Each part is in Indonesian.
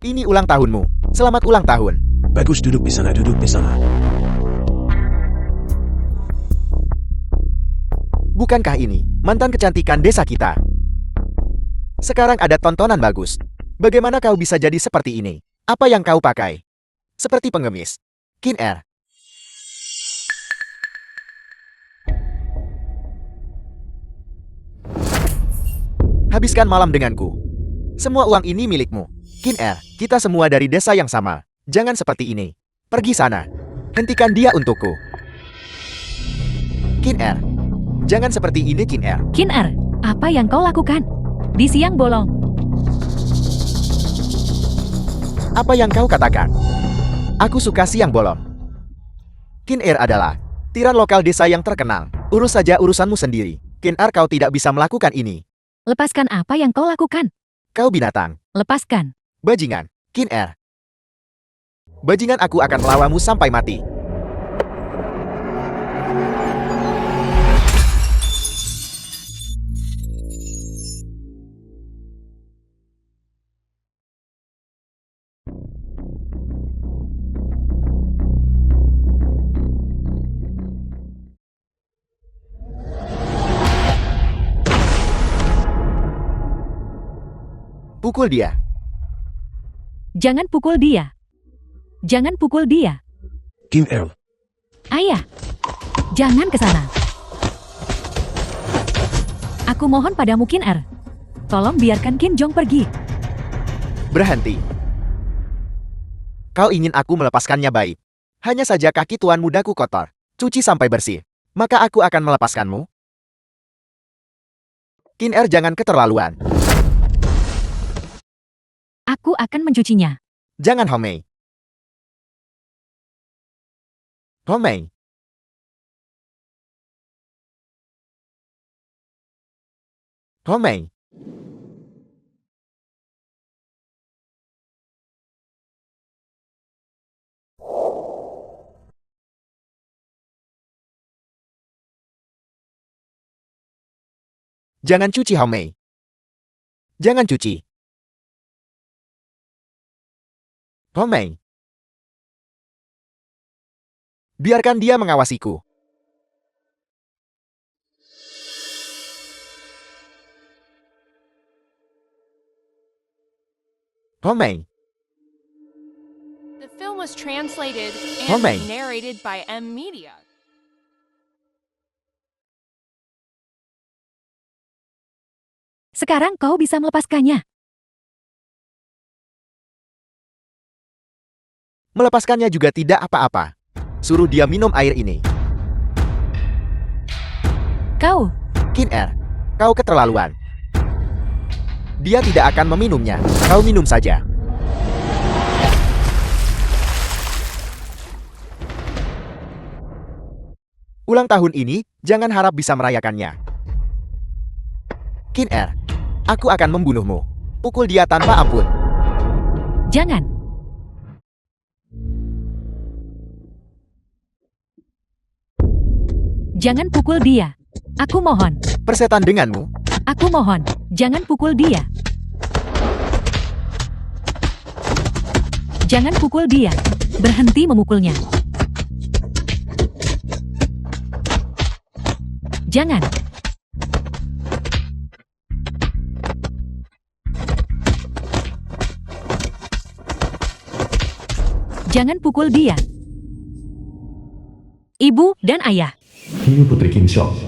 Ini ulang tahunmu. Selamat ulang tahun. Bagus, duduk di sana, duduk di sana. Bukankah ini mantan kecantikan desa kita? Sekarang ada tontonan bagus. Bagaimana kau bisa jadi seperti ini? Apa yang kau pakai? Seperti pengemis. Kin Er. Habiskan malam denganku. Semua uang ini milikmu. Kin Er, kita semua dari desa yang sama. Jangan seperti ini. Pergi sana. Hentikan dia untukku. Kin Er. Jangan seperti ini, Kin Er. Kin Er, apa yang kau lakukan? Di siang bolong. Apa yang kau katakan? Aku suka siang bolong. Kin Er adalah tiran lokal desa yang terkenal. Urus saja urusanmu sendiri. Kin Er, kau tidak bisa melakukan ini. Lepaskan apa yang kau lakukan. Kau binatang. Lepaskan. Bajingan. Kin Er. Bajingan, aku akan melawanmu sampai mati. Pukul dia. Jangan pukul dia. Jangan pukul dia. Kin Er, Ayah, jangan ke sana. Aku mohon padamu, Kin Er. Tolong biarkan Kin Jong pergi. Berhenti. Kau ingin aku melepaskannya baik. Hanya saja kaki tuan mudaku kotor. Cuci sampai bersih. Maka aku akan melepaskanmu. Kin Er, jangan keterlaluan. Aku akan mencucinya. Jangan, Homei. Homei. Homei. Jangan cuci, Homei. Jangan cuci. Homei. Biarkan dia mengawasiku. Homei. The film was translated Homei. and narrated by M Media. Sekarang kau bisa melepaskannya. Melepaskannya juga tidak apa-apa. Suruh dia minum air ini. Kau, Kin Er, kau keterlaluan. Dia tidak akan meminumnya. Kau minum saja. Ulang tahun ini, jangan harap bisa merayakannya. Kin Er, aku akan membunuhmu. Pukul dia tanpa ampun. jangan. Jangan pukul dia. Aku mohon. Persetan denganmu. Aku mohon. Jangan pukul dia. Jangan pukul dia. Berhenti memukulnya. Jangan. Jangan pukul dia. Ibu dan ayah. Hiu Putri Kim Seok.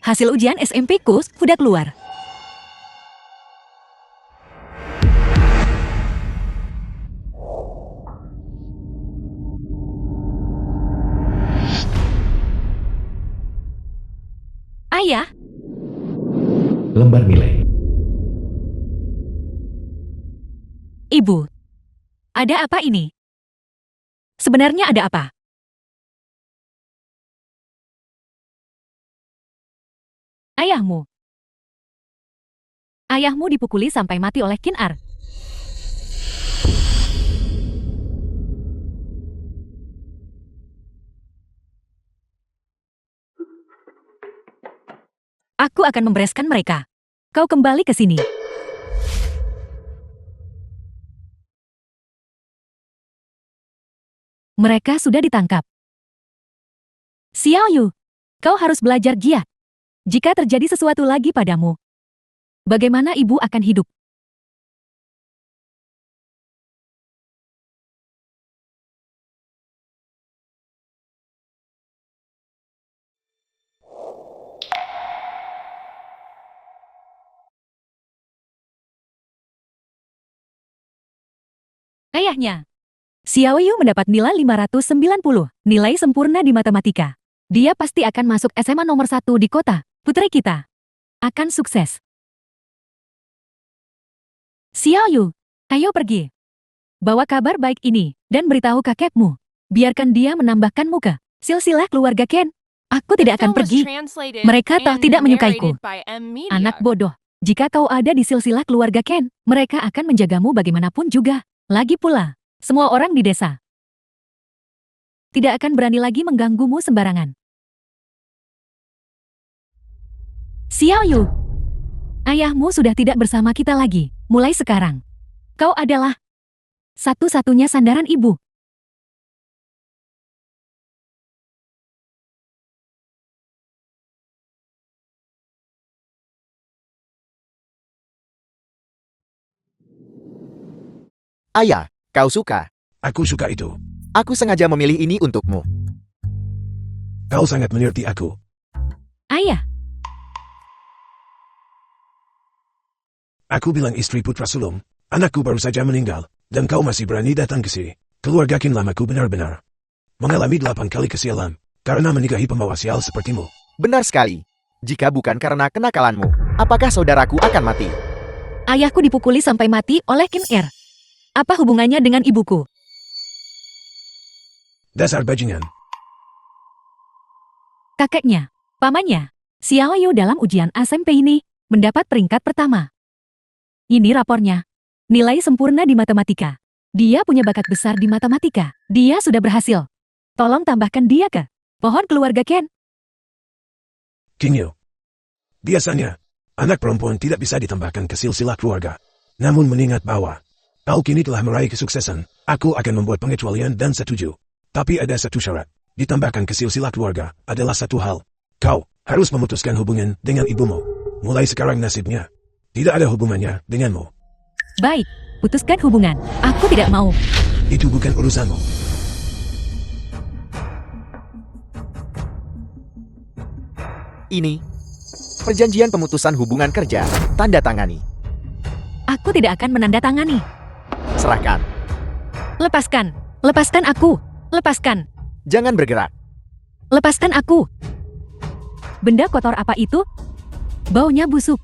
Hasil ujian SMP-ku sudah keluar. Ayah, Lembar nilai. ibu. Ada apa ini? Sebenarnya ada apa? Ayahmu. Ayahmu dipukuli sampai mati oleh Kin Er. Aku akan membereskan mereka. Kau kembali ke sini. Mereka sudah ditangkap. Xiao Yu, kau harus belajar giat. Jika terjadi sesuatu lagi padamu, bagaimana ibu akan hidup? Ayahnya. Xiao Yu mendapat nilai 590, nilai sempurna di matematika. Dia pasti akan masuk SMA nomor 1 di kota. Putri kita akan sukses. Xiao Yu, ayo pergi. Bawa kabar baik ini dan beritahu kakekmu. Biarkan dia menambahkanmu ke silsilah keluarga Ken. Aku The tidak akan film was pergi. translated Mereka toh and tidak menyukaiku. narrated by M. Media. Anak bodoh. Jika kau ada di silsilah keluarga Ken, mereka akan menjagamu bagaimanapun juga. Lagi pula, semua orang di desa tidak akan berani lagi mengganggumu sembarangan. Xiao Yu, ayahmu sudah tidak bersama kita lagi. Mulai sekarang, kau adalah satu-satunya sandaran ibu. Ayah, kau suka? Aku suka itu. Aku sengaja memilih ini untukmu. Kau sangat mengerti aku. Ayah, Aku bilang istri putra sulung. Anakku baru saja meninggal. Dan kau masih berani datang ke sini. Keluarga kin lamaku benar-benar mengalami 8 kali kesialan. Karena menikahi pembawa sial sepertimu. Benar sekali. Jika bukan karena kenakalanmu, apakah saudaraku akan mati? ayahku dipukuli sampai mati oleh Kin Er. Apa hubungannya dengan ibuku? Dasar bajingan. Kakeknya, pamannya, Xiao Yu dalam ujian SMP ini mendapat peringkat pertama. Ini rapornya. Nilai sempurna di matematika. Dia punya bakat besar di matematika. Dia sudah berhasil. Tolong tambahkan dia ke pohon keluarga Ken. King Yu. Biasanya, anak perempuan tidak bisa ditambahkan ke silsilah keluarga. Namun mengingat bahwa kau kini telah meraih kesuksesan, aku akan membuat pengecualian dan setuju. Tapi ada satu syarat. Ditambahkan ke silsilah keluarga adalah satu hal. Kau harus memutuskan hubungan dengan ibumu. Mulai sekarang nasibnya tidak ada hubungannya denganmu. Baik, putuskan hubungan. Aku tidak mau. Itu bukan urusanmu. Ini perjanjian pemutusan hubungan kerja. Tanda tangani. Aku tidak akan menandatangani. Serahkan. Lepaskan. Lepaskan aku. Lepaskan. Jangan bergerak. Lepaskan aku. Benda kotor apa itu? Baunya busuk.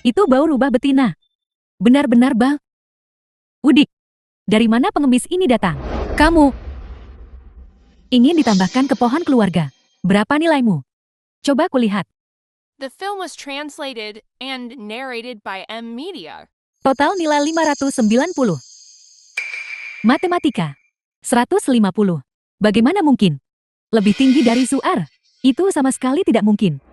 Itu bau rubah betina. Benar-benar bau. Udik. Dari mana pengemis ini datang? Kamu ingin ditambahkan ke pohon keluarga. Berapa nilaimu? Coba kulihat. The film was translated and narrated by M. Media. Total nilai 590. Matematika 150. Bagaimana mungkin? Lebih tinggi dari Zuar. Itu sama sekali tidak mungkin.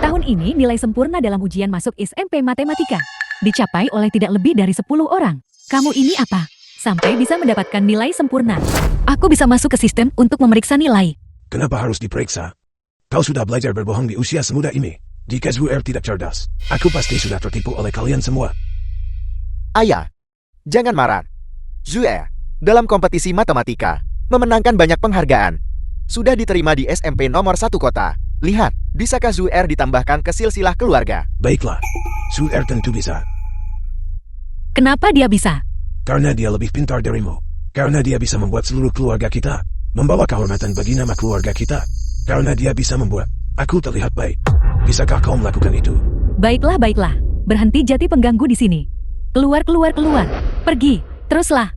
Tahun ini nilai sempurna dalam ujian masuk SMP Matematika dicapai oleh tidak lebih dari 10 orang. Kamu ini apa? Sampai bisa mendapatkan nilai sempurna. Aku bisa masuk ke sistem untuk memeriksa nilai. Kenapa harus diperiksa? Kau sudah belajar berbohong di usia semuda ini. Jika Zuer tidak cerdas, aku pasti sudah tertipu oleh kalian semua. Ayah, jangan marah. Zuer, dalam kompetisi matematika, memenangkan banyak penghargaan. Sudah diterima di SMP nomor 1 kota. Lihat, bisakah Zuer ditambahkan ke silsilah keluarga? Baiklah, Zuer tentu bisa. Kenapa dia bisa? Karena dia lebih pintar darimu. Karena dia bisa membuat seluruh keluarga kita membawa kehormatan bagi nama keluarga kita. Karena dia bisa membuat aku terlihat baik. Bisakah kau melakukan itu? Baiklah, baiklah. Berhenti jadi pengganggu di sini. Keluar, keluar, keluar. Pergi. Teruslah.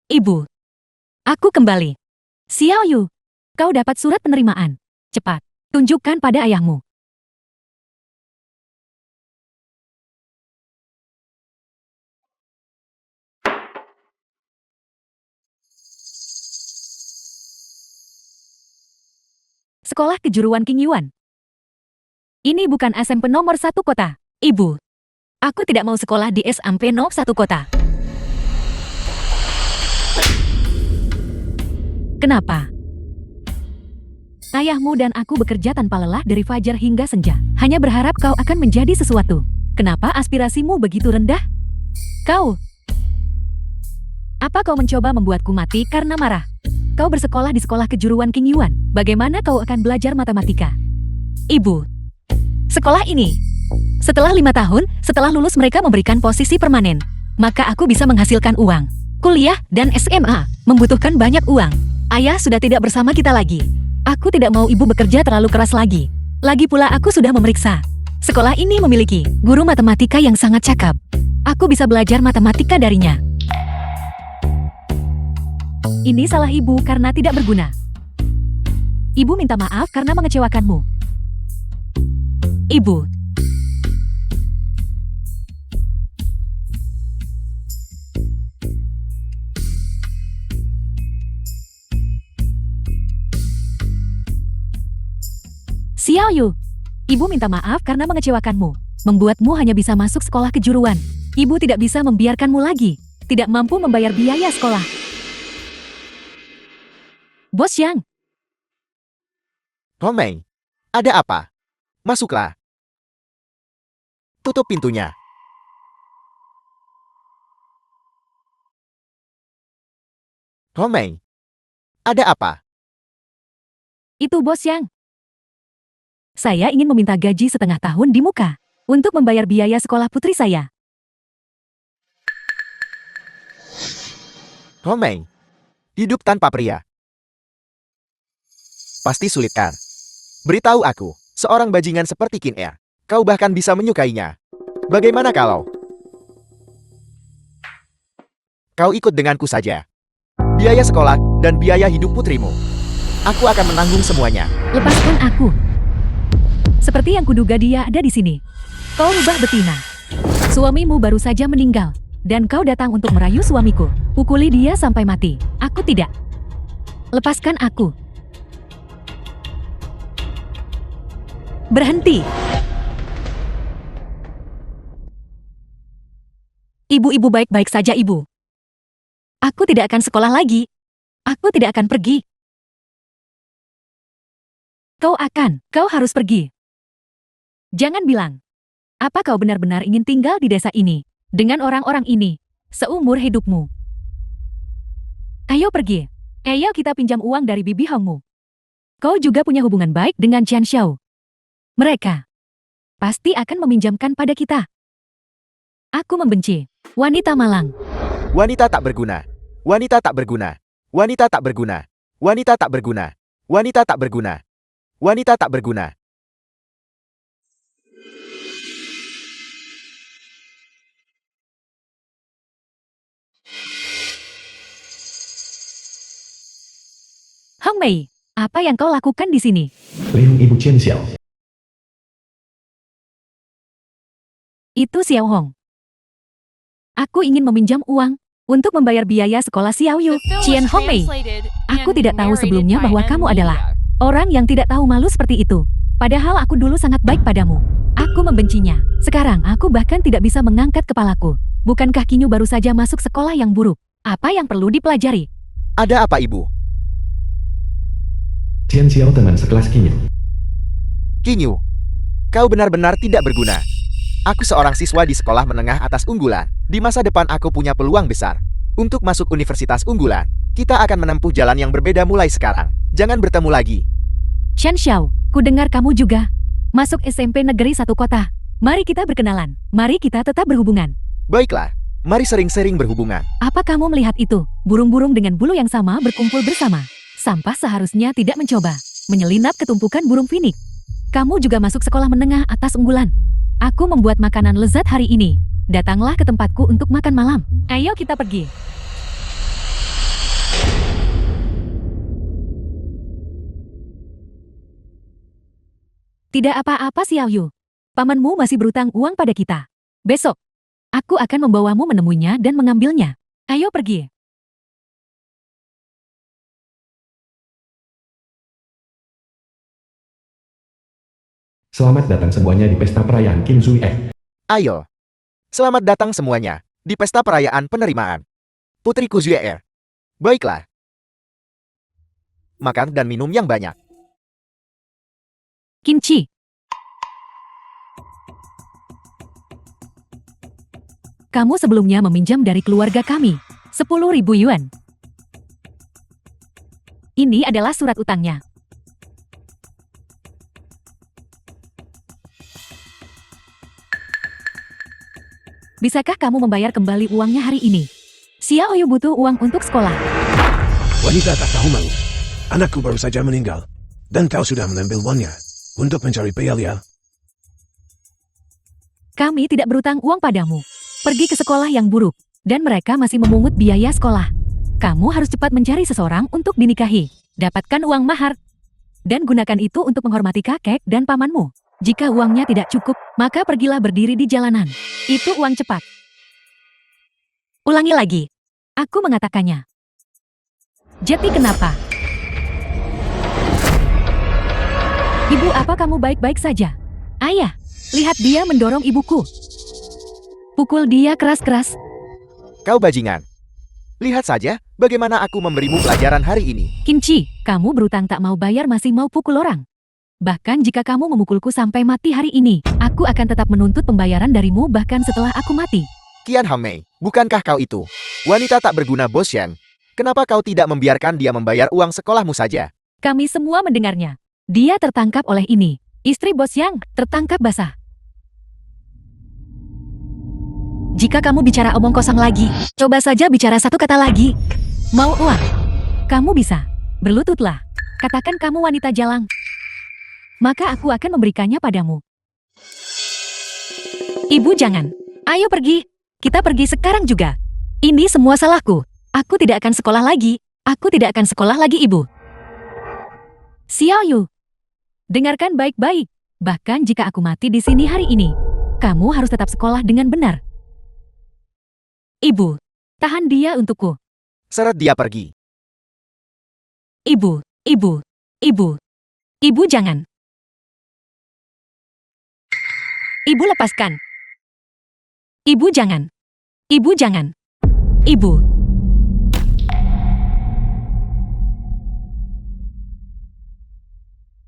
Ibu. Aku kembali. Xiao Yu. Kau dapat surat penerimaan. Cepat. Tunjukkan pada ayahmu. Sekolah Kejuruan King Yuan. Ini bukan SMP nomor 1 kota, Ibu. Aku tidak mau sekolah di SMP No. 1 kota. Kenapa? Ayahmu dan aku bekerja tanpa lelah dari fajar hingga senja. Hanya berharap kau akan menjadi sesuatu. Kenapa aspirasimu begitu rendah? Kau. Apa kau mencoba membuatku mati karena marah? Kau bersekolah di sekolah kejuruan King Yuan. Bagaimana kau akan belajar matematika? Ibu. Sekolah ini. Setelah 5 tahun, setelah lulus mereka memberikan posisi permanen. Maka aku bisa menghasilkan uang. Kuliah dan SMA membutuhkan banyak uang. Ayah sudah tidak bersama kita lagi. Aku tidak mau ibu bekerja terlalu keras lagi. Lagi pula aku sudah memeriksa. Sekolah ini memiliki guru matematika yang sangat cakap. Aku bisa belajar matematika darinya. Ini salah ibu karena tidak berguna. Ibu minta maaf karena mengecewakanmu. Ibu. Xiao Yu, ibu minta maaf karena mengecewakanmu, membuatmu hanya bisa masuk sekolah kejuruan. Ibu tidak bisa membiarkanmu lagi, tidak mampu membayar biaya sekolah. Bos Yang, Hongmei, ada apa? Masuklah. Tutup pintunya. Hongmei, ada apa? itu Bos Yang. Saya ingin meminta gaji setengah tahun di muka, untuk membayar biaya sekolah putri saya. Hongmei, hidup tanpa pria. Pasti sulit kan? Beritahu aku, seorang bajingan seperti Qin Er, kau bahkan bisa menyukainya. Bagaimana kalau kau ikut denganku saja? Biaya sekolah dan biaya hidup putrimu. Aku akan menanggung semuanya. Lepaskan aku. Seperti yang kuduga dia ada di sini. Kau rubah betina. Suamimu baru saja meninggal, dan kau datang untuk merayu suamiku. Pukuli dia sampai mati. Aku tidak. Lepaskan aku. Berhenti. Ibu-ibu baik-baik saja, Ibu. Aku tidak akan sekolah lagi. Aku tidak akan pergi. Kau harus pergi. Jangan bilang, apa kau benar-benar ingin tinggal di desa ini, dengan orang-orang ini, seumur hidupmu? Ayo pergi. Ayo kita pinjam uang dari bibi Hongmu. Kau juga punya hubungan baik dengan Qian Xiao. Mereka pasti akan meminjamkan pada kita. Aku membenci wanita malang. Wanita tak berguna. Wanita tak berguna. Wanita tak berguna. Wanita tak berguna. Wanita tak berguna. Wanita tak berguna. Hong Mei, apa yang kau lakukan di sini? Lin Ibu Chen Xiao. Itu Xiao Hong. Aku ingin meminjam uang untuk membayar biaya sekolah Xiao Yu, The film Qian was Hong Mei. translated Aku and tidak tahu narrated sebelumnya by bahwa M. kamu adalah Media. orang yang tidak tahu malu seperti itu. Padahal aku dulu sangat baik padamu. Aku membencinya. Sekarang aku bahkan tidak bisa mengangkat kepalaku. Bukankah Kinyu baru saja masuk sekolah yang buruk? Apa yang perlu dipelajari? Ada apa, Ibu? Chen Xiao teman sekelas Kinyu. Kinyu, kau benar-benar tidak berguna. Aku seorang siswa di sekolah menengah atas unggulan. Di masa depan aku punya peluang besar. Untuk masuk universitas unggulan, kita akan menempuh jalan yang berbeda mulai sekarang. Jangan bertemu lagi. Chen Xiao, ku dengar kamu juga masuk SMP negeri 1 kota. Mari kita berkenalan. Mari kita tetap berhubungan. Baiklah, mari sering-sering berhubungan. Apa kamu melihat itu? Burung-burung dengan bulu yang sama berkumpul bersama. Sampah seharusnya tidak mencoba menyelinap ke tumpukan burung finik. Kamu juga masuk sekolah menengah atas unggulan. Aku membuat makanan lezat hari ini. Datanglah ke tempatku untuk makan malam. Ayo kita pergi. Tidak apa-apa Xiao Yu. Pamanmu masih berutang uang pada kita. Besok, aku akan membawamu menemuinya dan mengambilnya. Ayo pergi. Selamat datang semuanya di pesta perayaan Qin Zui Ek. Ayo, Selamat datang semuanya di pesta perayaan penerimaan Putriku Zuer. Baiklah. Makan dan minum yang banyak. Kimchi. Kamu sebelumnya meminjam dari keluarga kami 10.000 yuan. Ini adalah surat utangnya. Bisakah kamu membayar kembali uangnya hari ini? Xiaoyu butuh uang untuk sekolah. Wanita tak tahu malu. Anakku baru saja meninggal. Dan kau sudah mengambil uangnya untuk mencari Pealia. Kami tidak berutang uang padamu. Pergi ke sekolah yang buruk, dan mereka masih memungut biaya sekolah. Kamu harus cepat mencari seseorang untuk dinikahi. Dapatkan uang mahar. Dan gunakan itu untuk menghormati kakek dan pamanmu. Jika uangnya tidak cukup, maka pergilah berdiri di jalanan. Itu uang cepat. Ulangi lagi. Aku mengatakannya. Jadi kenapa? Ibu, apa kamu baik-baik saja? Ayah, lihat dia mendorong ibuku. Pukul dia keras-keras. Kau bajingan. Lihat saja bagaimana aku memberimu pelajaran hari ini. Kimchi, kamu berutang tak mau bayar masih mau pukul orang. Bahkan jika kamu memukulku sampai mati hari ini, aku akan tetap menuntut pembayaran darimu bahkan setelah aku mati. Qian Haomei, bukankah kau itu wanita tak berguna, Bos Shen? Kenapa kau tidak membiarkan dia membayar uang sekolahmu saja? Kami semua mendengarnya. Dia tertangkap oleh ini. Istri bos yang tertangkap basah. Jika kamu bicara omong kosong lagi, coba saja bicara satu kata lagi. Mau uang? Kamu bisa. Berlututlah. Katakan kamu wanita jalang. Maka aku akan memberikannya padamu. Ibu jangan. Ayo pergi. Kita pergi sekarang juga. Ini semua salahku. Aku tidak akan sekolah lagi. Aku tidak akan sekolah lagi, Ibu. Xiaoyu. Dengarkan baik-baik. Bahkan jika aku mati di sini hari ini, kamu harus tetap sekolah dengan benar. Ibu, tahan dia untukku. Seret dia pergi. Ibu, ibu jangan. Ibu lepaskan. Ibu jangan. Ibu jangan. Ibu.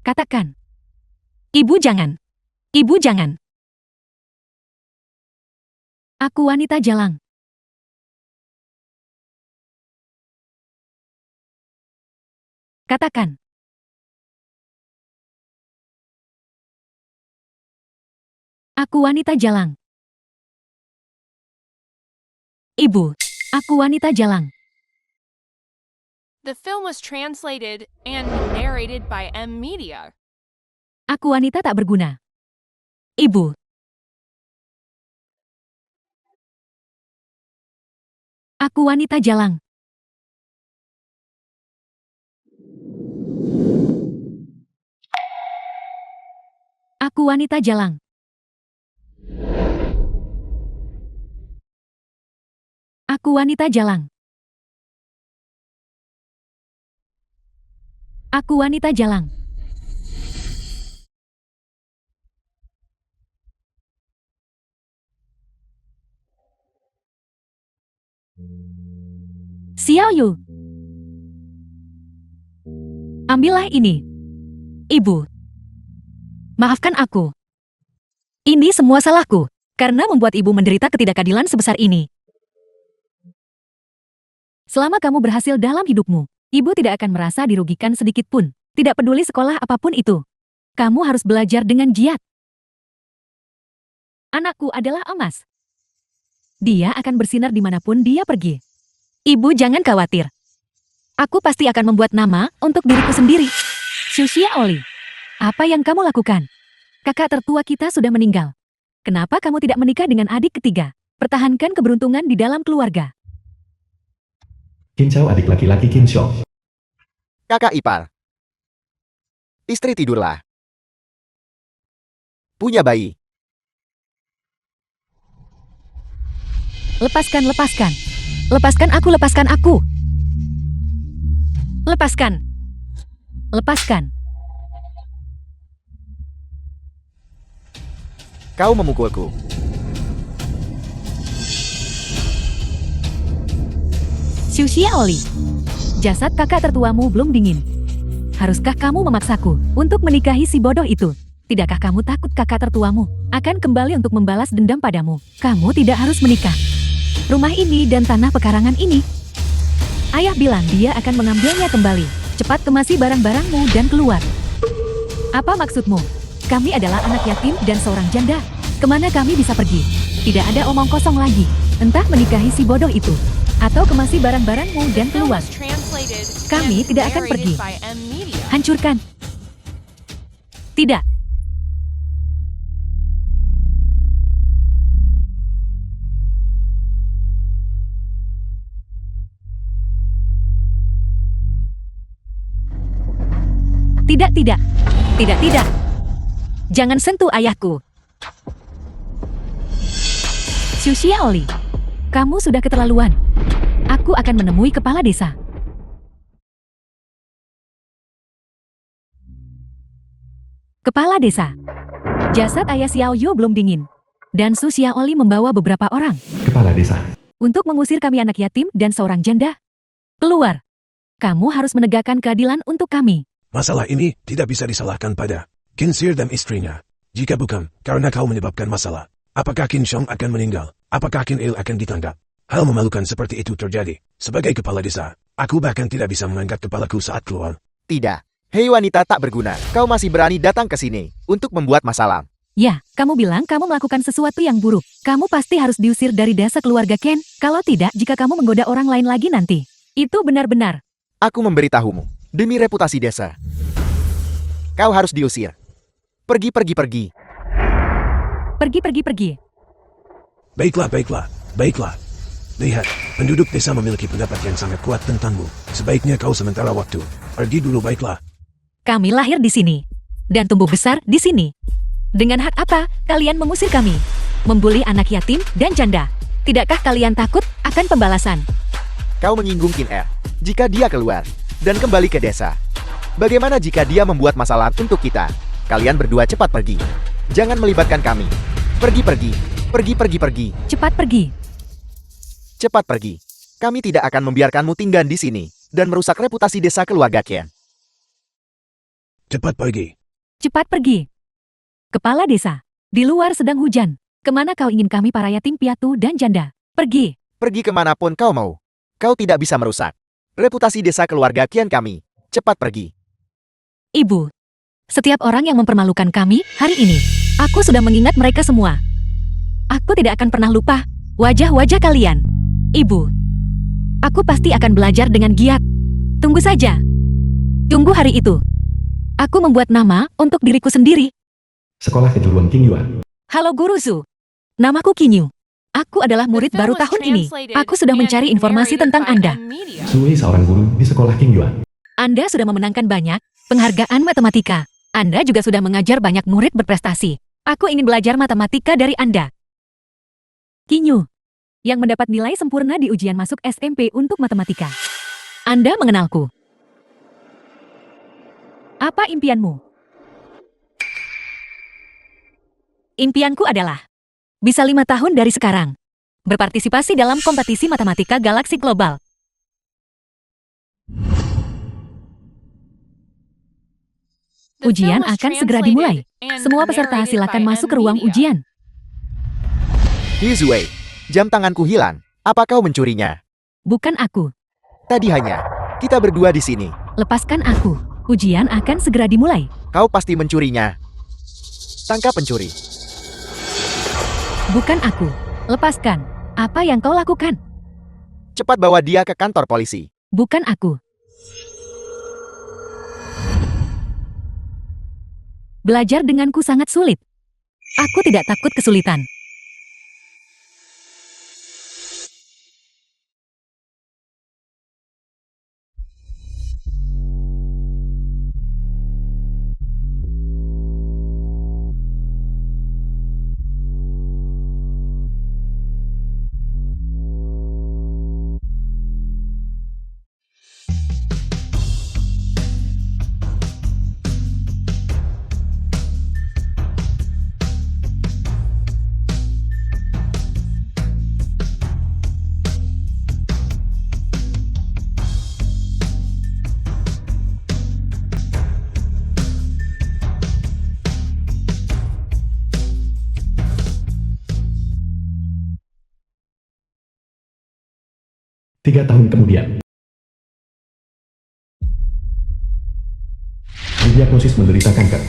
Katakan. Ibu jangan. Ibu jangan. Aku wanita jalang. Katakan. Aku wanita jalang. Ibu, aku wanita jalang. The film was translated and narrated by M Media. Aku wanita tak berguna. Ibu. Aku wanita jalang. Aku wanita jalang. Aku wanita jalang. Aku wanita jalang. Xiaoyu. Ambillah ini. Ibu. Maafkan aku. Ini semua salahku, karena membuat ibu menderita ketidakadilan sebesar ini. Selama kamu berhasil dalam hidupmu, ibu tidak akan merasa dirugikan sedikit pun. Tidak peduli sekolah apapun itu. Kamu harus belajar dengan giat. Anakku adalah emas. Dia akan bersinar dimanapun dia pergi. Ibu jangan khawatir. Aku pasti akan membuat nama untuk diriku sendiri. Xuxia Oli. Apa yang kamu lakukan? Kakak tertua kita sudah meninggal. Kenapa kamu tidak menikah dengan adik ketiga? Pertahankan keberuntungan di dalam keluarga. Kim Chao adik laki-laki Kim Xiao. Kakak ipar. Istri tidurlah. Punya bayi. Lepaskan, lepaskan. Lepaskan aku, lepaskan aku. Lepaskan. Lepaskan. Kau memukulku. Xuxia Oli. Jasad kakak tertuamu belum dingin. Haruskah kamu memaksaku untuk menikahi si bodoh itu? Tidakkah kamu takut kakak tertuamu akan kembali untuk membalas dendam padamu? Kamu tidak harus menikah. Rumah ini dan tanah pekarangan ini. Ayah bilang dia akan mengambilnya kembali. Cepat kemasi barang-barangmu dan keluar. Apa maksudmu? Kami adalah anak yatim dan seorang janda. Kemana kami bisa pergi? Tidak ada omong kosong lagi. Entah menikahi si bodoh itu, atau kemasi barang-barangmu dan The film keluar. was translated Kami and tidak akan narrated pergi. by M Media. Hancurkan. Tidak. Tidak, tidak. Tidak, tidak. Jangan sentuh ayahku. Xuxia Oli, kamu sudah keterlaluan. Aku akan menemui kepala desa. Kepala desa. Jasad ayah Xiao Yu belum dingin. Dan Su Xiaoli membawa beberapa orang Kepala desa. untuk mengusir kami anak yatim dan seorang janda. Keluar. Kamu harus menegakkan keadilan untuk kami. Masalah ini tidak bisa disalahkan pada Qin Sir dan istrinya. Jika bukan karena kau menyebabkan masalah, apakah Qin Shong akan meninggal? Apakah Qin Il akan ditangkap? Hal memalukan seperti itu terjadi. Sebagai kepala desa, aku bahkan tidak bisa mengangkat kepalaku saat keluar. Tidak. Hei wanita tak berguna, kau masih berani datang ke sini untuk membuat masalah. Ya, kamu bilang kamu melakukan sesuatu yang buruk. Kamu pasti harus diusir dari desa keluarga Ken. Kalau tidak, jika kamu menggoda orang lain lagi nanti. Itu benar-benar. Aku memberitahumu, demi reputasi desa. Kau harus diusir. Pergi, pergi, pergi. Pergi, pergi, pergi. Baiklah, baiklah, baiklah. Lihat, penduduk desa memiliki pendapat yang sangat kuat tentangmu. Sebaiknya kau sementara waktu. Pergi dulu baiklah. Kami lahir di sini. Dan tumbuh besar di sini. Dengan hak apa kalian mengusir kami? Membuli anak yatim dan janda. Tidakkah kalian takut akan pembalasan? Kau menyinggung Qin Er. Jika dia keluar dan kembali ke desa, bagaimana jika dia membuat masalah untuk kita? Kalian berdua cepat pergi. Jangan melibatkan kami. Pergi, pergi. Pergi, pergi, pergi. Cepat pergi. Cepat pergi. Kami tidak akan membiarkanmu tinggal di sini dan merusak reputasi desa keluarga Qian. Cepat pergi. Cepat pergi. Kepala desa. Di luar sedang hujan. Kemana kau ingin kami para yatim piatu dan janda? Pergi. Pergi kemanapun kau mau. Kau tidak bisa merusak reputasi desa keluarga Qian kami. Cepat pergi. Ibu. Setiap orang yang mempermalukan kami hari ini. Aku sudah mengingat mereka semua. Aku tidak akan pernah lupa wajah-wajah kalian. Ibu. Aku pasti akan belajar dengan giat. Tunggu saja. Tunggu hari itu. Aku membuat nama untuk diriku sendiri. Sekolah kejuruan King Yuan. Halo Guru Zu. Namaku Kinyu. Aku adalah murid The film baru was tahun ini. translated Aku sudah and mencari informasi narrated tentang by Anda. M Media. Sui seorang guru di sekolah King Yuan. Anda sudah memenangkan banyak penghargaan matematika. Anda juga sudah mengajar banyak murid berprestasi. Aku ingin belajar matematika dari Anda. Kinyu, yang mendapat nilai sempurna di ujian masuk SMP untuk matematika. Anda mengenalku. Apa impianmu? Impianku adalah bisa 5 tahun dari sekarang berpartisipasi dalam kompetisi matematika galaksi global. The Ujian film was akan segera dimulai. translated and Semua peserta narrated silakan by masuk M ke ruang Media. ujian. Hizue, jam tanganku hilang. Apa kau mencurinya? Bukan aku. Tadi hanya kita berdua di sini. Lepaskan aku. Ujian akan segera dimulai. Kau pasti mencurinya. Tangkap pencuri. Bukan aku. Lepaskan. Apa yang kau lakukan? Cepat bawa dia ke kantor polisi. Bukan aku. Belajar denganku sangat sulit. Aku tidak takut kesulitan. 3 tahun kemudian. Didiagnosis menderita kanker.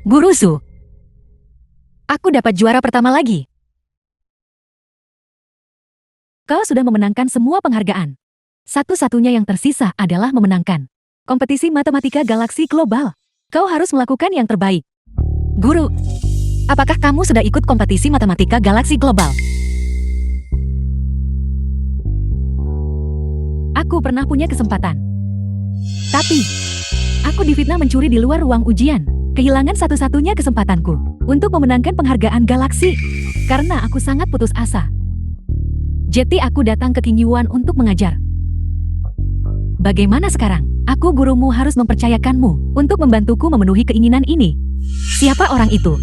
Guru Su. Aku dapat juara pertama lagi. Kau sudah memenangkan semua penghargaan. Satu-satunya yang tersisa adalah memenangkan kompetisi matematika galaksi global. Kau harus melakukan yang terbaik. Guru, apakah kamu sudah ikut kompetisi matematika galaksi global? Aku pernah punya kesempatan. Tapi, aku difitnah mencuri di luar ruang ujian. Kehilangan satu-satunya kesempatanku untuk memenangkan penghargaan galaksi. Karena aku sangat putus asa. Jadi aku datang ke King Yuan untuk mengajar. Bagaimana sekarang? Aku gurumu harus mempercayakanmu untuk membantuku memenuhi keinginan ini. Siapa orang itu?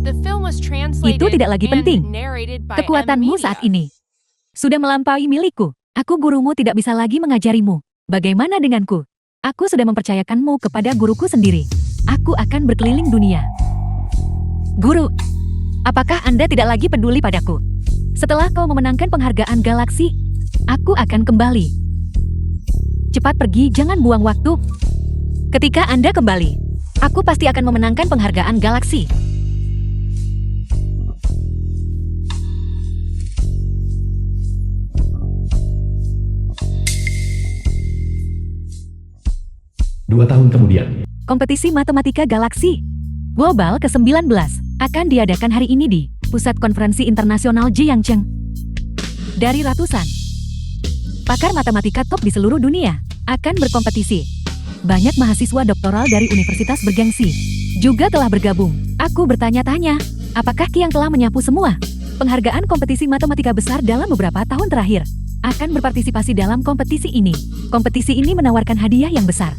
The film was translated Itu tidak lagi and penting. narrated by M Kekuatanmu Media. saat ini sudah melampaui milikku. Aku gurumu tidak bisa lagi mengajarimu. Bagaimana denganku? Aku sudah mempercayakanmu kepada guruku sendiri. Aku akan berkeliling dunia. Guru, apakah Anda tidak lagi peduli padaku? Setelah kau memenangkan penghargaan galaksi, aku akan kembali. Cepat pergi, jangan buang waktu. Ketika Anda kembali, aku pasti akan memenangkan penghargaan galaksi. Dua tahun kemudian. Kompetisi Matematika Galaksi Global ke-19 akan diadakan hari ini di Pusat Konferensi Internasional Jiangcheng. Dari ratusan pakar matematika top di seluruh dunia akan berkompetisi. Banyak mahasiswa doktoral dari universitas bergengsi juga telah bergabung. Aku bertanya-tanya, apakah Qiang telah menyapu semua penghargaan kompetisi matematika besar dalam beberapa tahun terakhir akan berpartisipasi dalam kompetisi ini. Kompetisi ini menawarkan hadiah yang besar.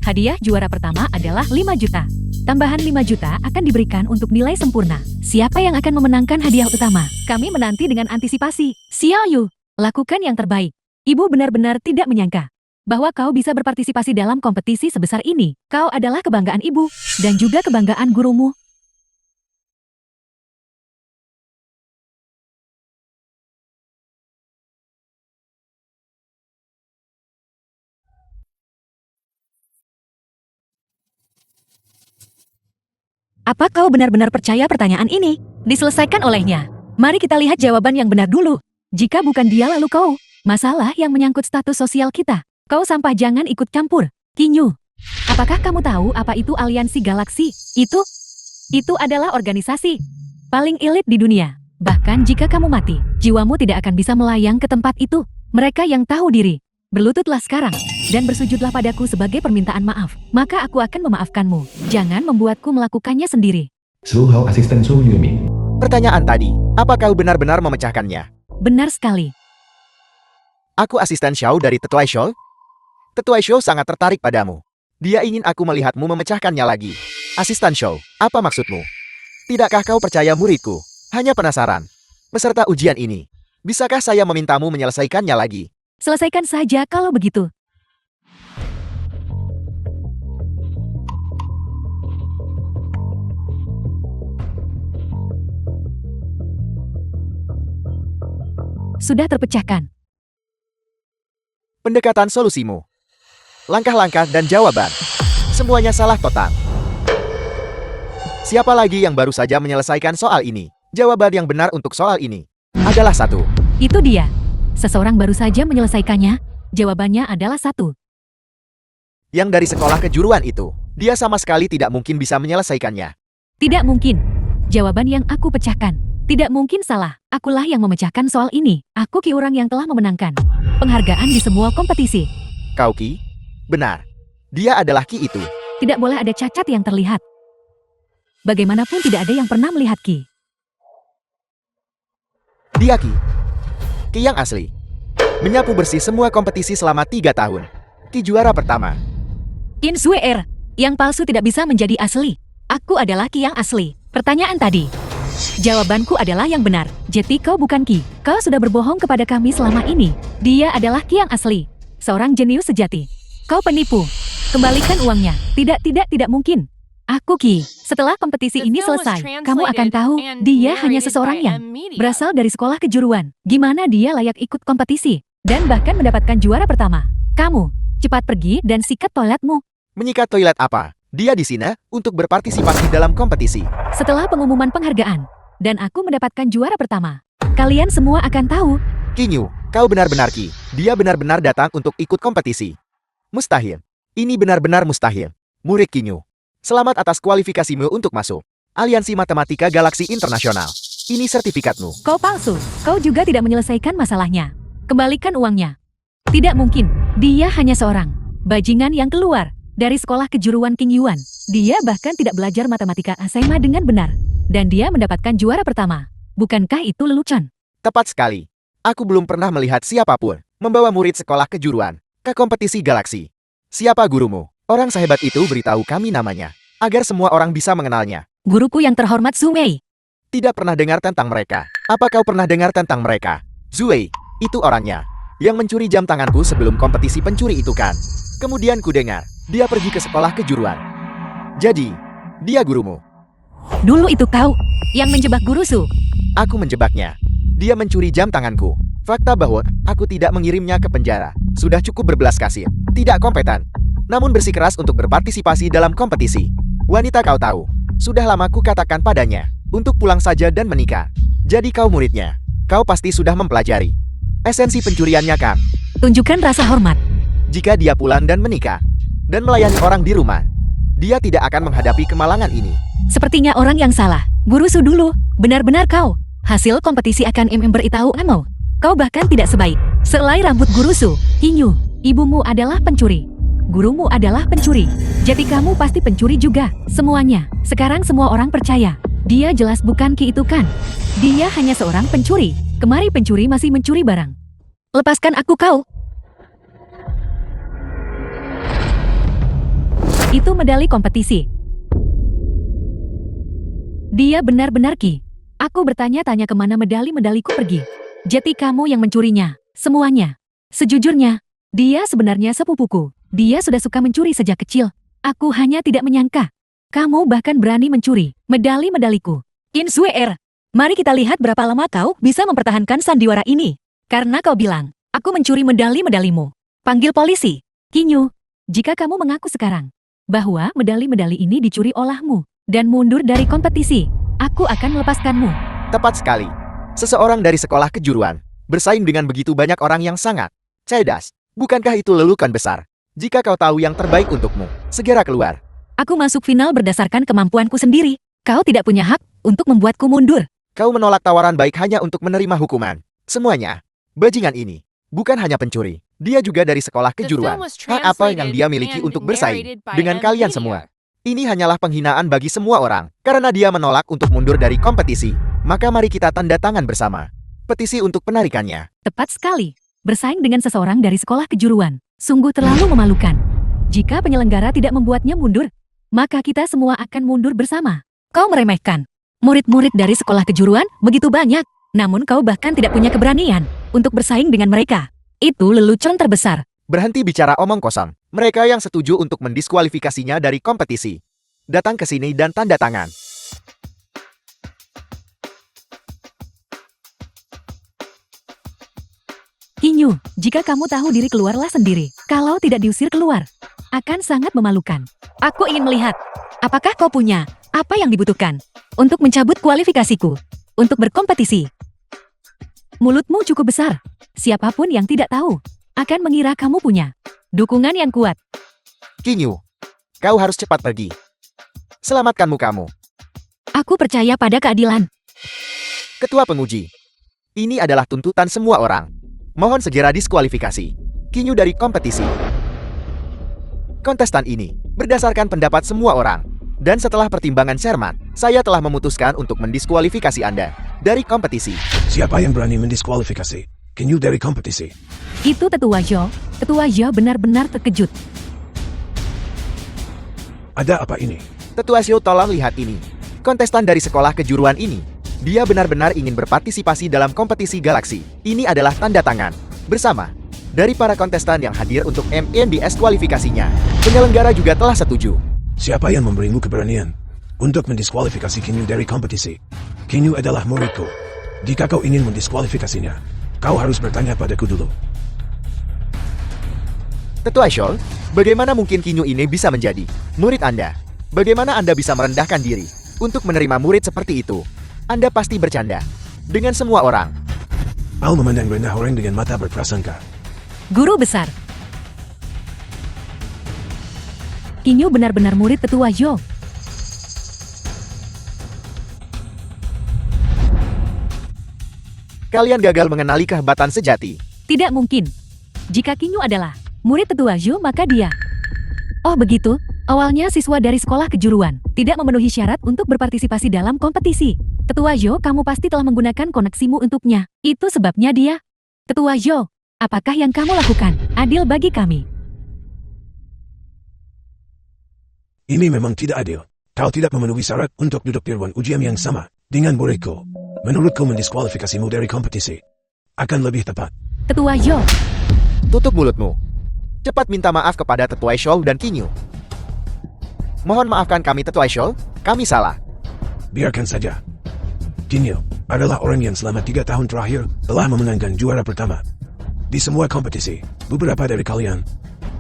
Hadiah juara pertama adalah 5 juta. Tambahan 5 juta akan diberikan untuk nilai sempurna. Siapa yang akan memenangkan hadiah utama? Kami menanti dengan antisipasi. Xiao Yu, lakukan yang terbaik. Ibu benar-benar tidak menyangka bahwa kau bisa berpartisipasi dalam kompetisi sebesar ini. Kau adalah kebanggaan ibu dan juga kebanggaan gurumu. Apa kau benar-benar percaya pertanyaan ini? Diselesaikan olehnya. Mari kita lihat jawaban yang benar dulu. Jika bukan dia lalu kau. Masalah yang menyangkut status sosial kita. Kau sampah, jangan ikut campur. Kinyu, apakah kamu tahu apa itu aliansi galaksi? Itu adalah organisasi paling elit di dunia. Bahkan jika kamu mati, jiwamu tidak akan bisa melayang ke tempat itu. Mereka yang tahu diri, berlututlah sekarang dan bersujudlah padaku sebagai permintaan maaf. Maka aku akan memaafkanmu. Jangan membuatku melakukannya sendiri. Su Hao asisten Su Yumi. Pertanyaan tadi, apa kau benar-benar memecahkannya? Benar sekali. Aku asisten Xiao dari Tetuai Shou. Tetuai Shou sangat tertarik padamu. Dia ingin aku melihatmu memecahkannya lagi. Asisten Shou, apa maksudmu? Tidakkah kau percaya muridku? Hanya penasaran. Peserta ujian ini, bisakah saya memintamu menyelesaikannya lagi? Selesaikan saja kalau begitu. Sudah terpecahkan. Pendekatan solusimu, langkah-langkah dan jawaban, semuanya salah total. Siapa lagi yang baru saja menyelesaikan soal ini? Jawaban yang benar untuk soal ini adalah 1. Itu dia. Seseorang baru saja menyelesaikannya. Jawabannya adalah 1. Yang dari sekolah kejuruan itu, dia sama sekali tidak mungkin bisa menyelesaikannya. Tidak mungkin. Jawaban yang aku pecahkan. Tidak mungkin salah. Akulah yang memecahkan soal ini. Aku Ki orang yang telah memenangkan penghargaan di semua kompetisi. Kau Ki? Benar. Dia adalah Ki itu. Tidak boleh ada cacat yang terlihat. Bagaimanapun tidak ada yang pernah melihat Ki. Dia Ki. Ki yang asli. Menyapu bersih semua kompetisi selama 3 tahun. Ki juara pertama. Qin Sue Er, yang palsu tidak bisa menjadi asli. Aku adalah Ki yang asli. Pertanyaan tadi. Jawabanku adalah yang benar. Jadi kau bukan Ki. Kau sudah berbohong kepada kami selama ini. Dia adalah Ki yang asli. Seorang jenius sejati. Kau penipu. Kembalikan uangnya. Tidak mungkin. Aku Ki. Setelah kompetisi The ini film was selesai, kamu akan translated tahu and dia hanya narrated seseorang by yang M Media. berasal dari sekolah kejuruan. Gimana dia layak ikut kompetisi? Dan bahkan mendapatkan juara pertama. Kamu, cepat pergi dan sikat toiletmu. Menyikat toilet apa? Dia di sini untuk berpartisipasi dalam kompetisi. Setelah pengumuman penghargaan, dan aku mendapatkan juara pertama. Kalian semua akan tahu. Kinyu, kau benar-benar Ki. Dia benar-benar datang untuk ikut kompetisi. Mustahil. Ini benar-benar mustahil. Murid Kinyu, selamat atas kualifikasimu untuk masuk Aliansi Matematika Galaksi Internasional. Ini sertifikatmu. Kau palsu. Kau juga tidak menyelesaikan masalahnya. Kembalikan uangnya. Tidak mungkin. Dia hanya seorang bajingan yang keluar dari sekolah kejuruan King Yuan. Dia bahkan tidak belajar matematika SMA dengan benar. Dan dia mendapatkan juara pertama. Bukankah itu lelucon? Tepat sekali. Aku belum pernah melihat siapapun membawa murid sekolah kejuruan ke kompetisi galaksi. Siapa gurumu? Orang sehebat itu beritahu kami namanya, agar semua orang bisa mengenalnya. Guruku yang terhormat Zhu Wei. Tidak pernah dengar tentang mereka. Apa kau pernah dengar tentang mereka? Zhu Wei, itu orangnya yang mencuri jam tanganku sebelum kompetisi pencuri itu kan. Kemudian ku dengar, dia pergi ke sekolah kejuruan. Jadi, dia gurumu. Dulu itu kau yang menjebak Guru Su. Aku menjebaknya. Dia mencuri jam tanganku. Fakta bahwa aku tidak mengirimnya ke penjara sudah cukup berbelas kasih. Tidak kompeten. Namun bersikeras untuk berpartisipasi dalam kompetisi. Wanita kau tahu, sudah lama ku katakan padanya untuk pulang saja dan menikah. Jadi kau muridnya. Kau pasti sudah mempelajari esensi pencuriannya kan? Tunjukkan rasa hormat. Jika dia pulang dan menikah dan melayani orang di rumah, dia tidak akan menghadapi kemalangan ini. Sepertinya orang yang salah. Guru Su dulu. Benar-benar kau. Hasil kompetisi akan beritahu Amo. Kau bahkan tidak sebaik selai rambut Guru Su. Kinyu, ibumu adalah pencuri. Gurumu adalah pencuri. Jadi kamu pasti pencuri juga. Semuanya. Sekarang semua orang percaya. Dia jelas bukan Ki itu kan. Dia hanya seorang pencuri. Kemari pencuri masih mencuri barang. Lepaskan aku kau. Itu medali kompetisi. Dia benar-benar Ki. Aku bertanya-tanya kemana medali-medaliku pergi. Jadi kamu yang mencurinya. Semuanya. Sejujurnya, dia sebenarnya sepupuku. Dia sudah suka mencuri sejak kecil. Aku hanya tidak menyangka. Kamu bahkan berani mencuri medali-medaliku. Qin Suer, mari kita lihat berapa lama kau bisa mempertahankan sandiwara ini. Karena kau bilang, aku mencuri medali-medalimu. Panggil polisi. Kinyu, jika kamu mengaku sekarang bahwa medali-medali ini dicuri olehmu dan mundur dari kompetisi, aku akan melepaskanmu. Tepat sekali. Seseorang dari sekolah kejuruan bersaing dengan begitu banyak orang yang sangat cerdas. Bukankah itu lelucon besar? Jika kau tahu yang terbaik untukmu, segera keluar. Aku masuk final berdasarkan kemampuanku sendiri. Kau tidak punya hak untuk membuatku mundur. Kau menolak tawaran baik hanya untuk menerima hukuman. Semuanya. Bajingan ini bukan hanya pencuri. Dia juga dari sekolah kejuruan. Hak apa yang dia miliki untuk bersaing dengan kalian semua? Ini hanyalah penghinaan bagi semua orang. Karena dia menolak untuk mundur dari kompetisi, maka mari kita tanda tangan bersama petisi untuk penarikannya. Tepat sekali. Bersaing dengan seseorang dari sekolah kejuruan. Sungguh terlalu memalukan. Jika penyelenggara tidak membuatnya mundur, maka kita semua akan mundur bersama. Kau meremehkan. Murid-murid dari sekolah kejuruan begitu banyak. Namun kau bahkan tidak punya keberanian untuk bersaing dengan mereka. Itu lelucon terbesar. Berhenti bicara omong kosong. Mereka yang setuju untuk mendiskualifikasinya dari kompetisi, datang ke sini dan tanda tangan. Kinyu, jika kamu tahu diri keluarlah sendiri. Kalau tidak diusir keluar, akan sangat memalukan. Aku ingin melihat, apakah kau punya apa yang dibutuhkan untuk mencabut kualifikasiku, untuk berkompetisi. Mulutmu cukup besar. Siapapun yang tidak tahu akan mengira kamu punya dukungan yang kuat. Kinyu, kau harus cepat pergi. Selamatkan mukamu. Aku percaya pada keadilan. Ketua penguji, ini adalah tuntutan semua orang. Mohon segera diskualifikasi Kinyu dari kompetisi. Kontestan ini berdasarkan pendapat semua orang. Dan setelah pertimbangan Sherman, saya telah memutuskan untuk mendiskualifikasi Anda dari kompetisi. Siapa yang berani mendiskualifikasi Kinyu dari kompetisi? Itu Tetua Zhou. Tetua Zhou benar-benar terkejut. Ada apa ini? Tetua Zhou, tolong lihat ini. Kontestan dari sekolah kejuruan ini. Dia benar-benar ingin berpartisipasi dalam kompetisi galaksi. Ini adalah tanda tangan bersama dari para kontestan yang hadir untuk MNDS kualifikasinya. Penyelenggara juga telah setuju. Siapa yang memberimu keberanian untuk mendiskualifikasi Kinyu dari kompetisi? Kinyu adalah muridku. Jika kau ingin mendiskualifikasinya, kau harus bertanya padaku dulu. Tetua Shol, bagaimana mungkin Kinyu ini bisa menjadi murid Anda? Bagaimana Anda bisa merendahkan diri untuk menerima murid seperti itu? Anda pasti bercanda dengan semua orang. Al memandang rendah orang dengan mata berprasangka. Guru besar. Kinyu benar-benar murid Tetua Zhou. Kalian gagal mengenali kehebatan sejati. Tidak mungkin. Jika Kinyu adalah murid Tetua Zhou, maka dia. Oh begitu, awalnya siswa dari sekolah kejuruan, tidak memenuhi syarat untuk berpartisipasi dalam kompetisi. Tetua Zhou, kamu pasti telah menggunakan koneksimu untuknya. Itu sebabnya dia. Tetua Zhou, apakah yang kamu lakukan adil bagi kami? Ini memang tidak adil. Kau tidak memenuhi syarat untuk duduk di ruang ujian yang sama dengan muridku. Menurutku mendiskualifikasimu dari kompetisi akan lebih tepat. Tetua Zhou, Tutup mulutmu. Cepat minta maaf kepada Tetua Shol dan Kinyu. Mohon maafkan kami Tetua Shol, kami salah. Biarkan saja. Kinyu adalah orang yang selama 3 tahun terakhir telah memenangkan juara pertama di semua kompetisi. Beberapa dari kalian,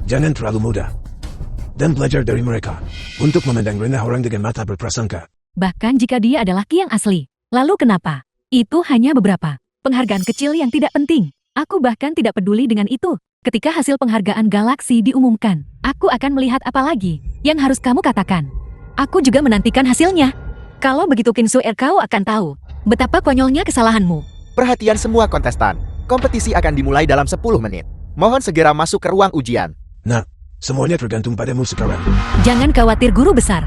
jangan terlalu mudah dan belajar dari mereka untuk memandang rendah orang dengan mata berprasangka. bahkan jika dia adalah Ki yang asli. Lalu kenapa? Itu hanya beberapa penghargaan kecil yang tidak penting. Aku bahkan tidak peduli dengan itu. Ketika hasil penghargaan galaksi diumumkan, aku akan melihat apa lagi yang harus kamu katakan. Aku juga menantikan hasilnya. Kalau begitu Kinsu kau akan tahu betapa konyolnya kesalahanmu. Perhatian semua kontestan. Kompetisi akan dimulai dalam 10 menit. Mohon segera masuk ke ruang ujian. Nah, semuanya tergantung padamu sekarang. Jangan khawatir guru besar.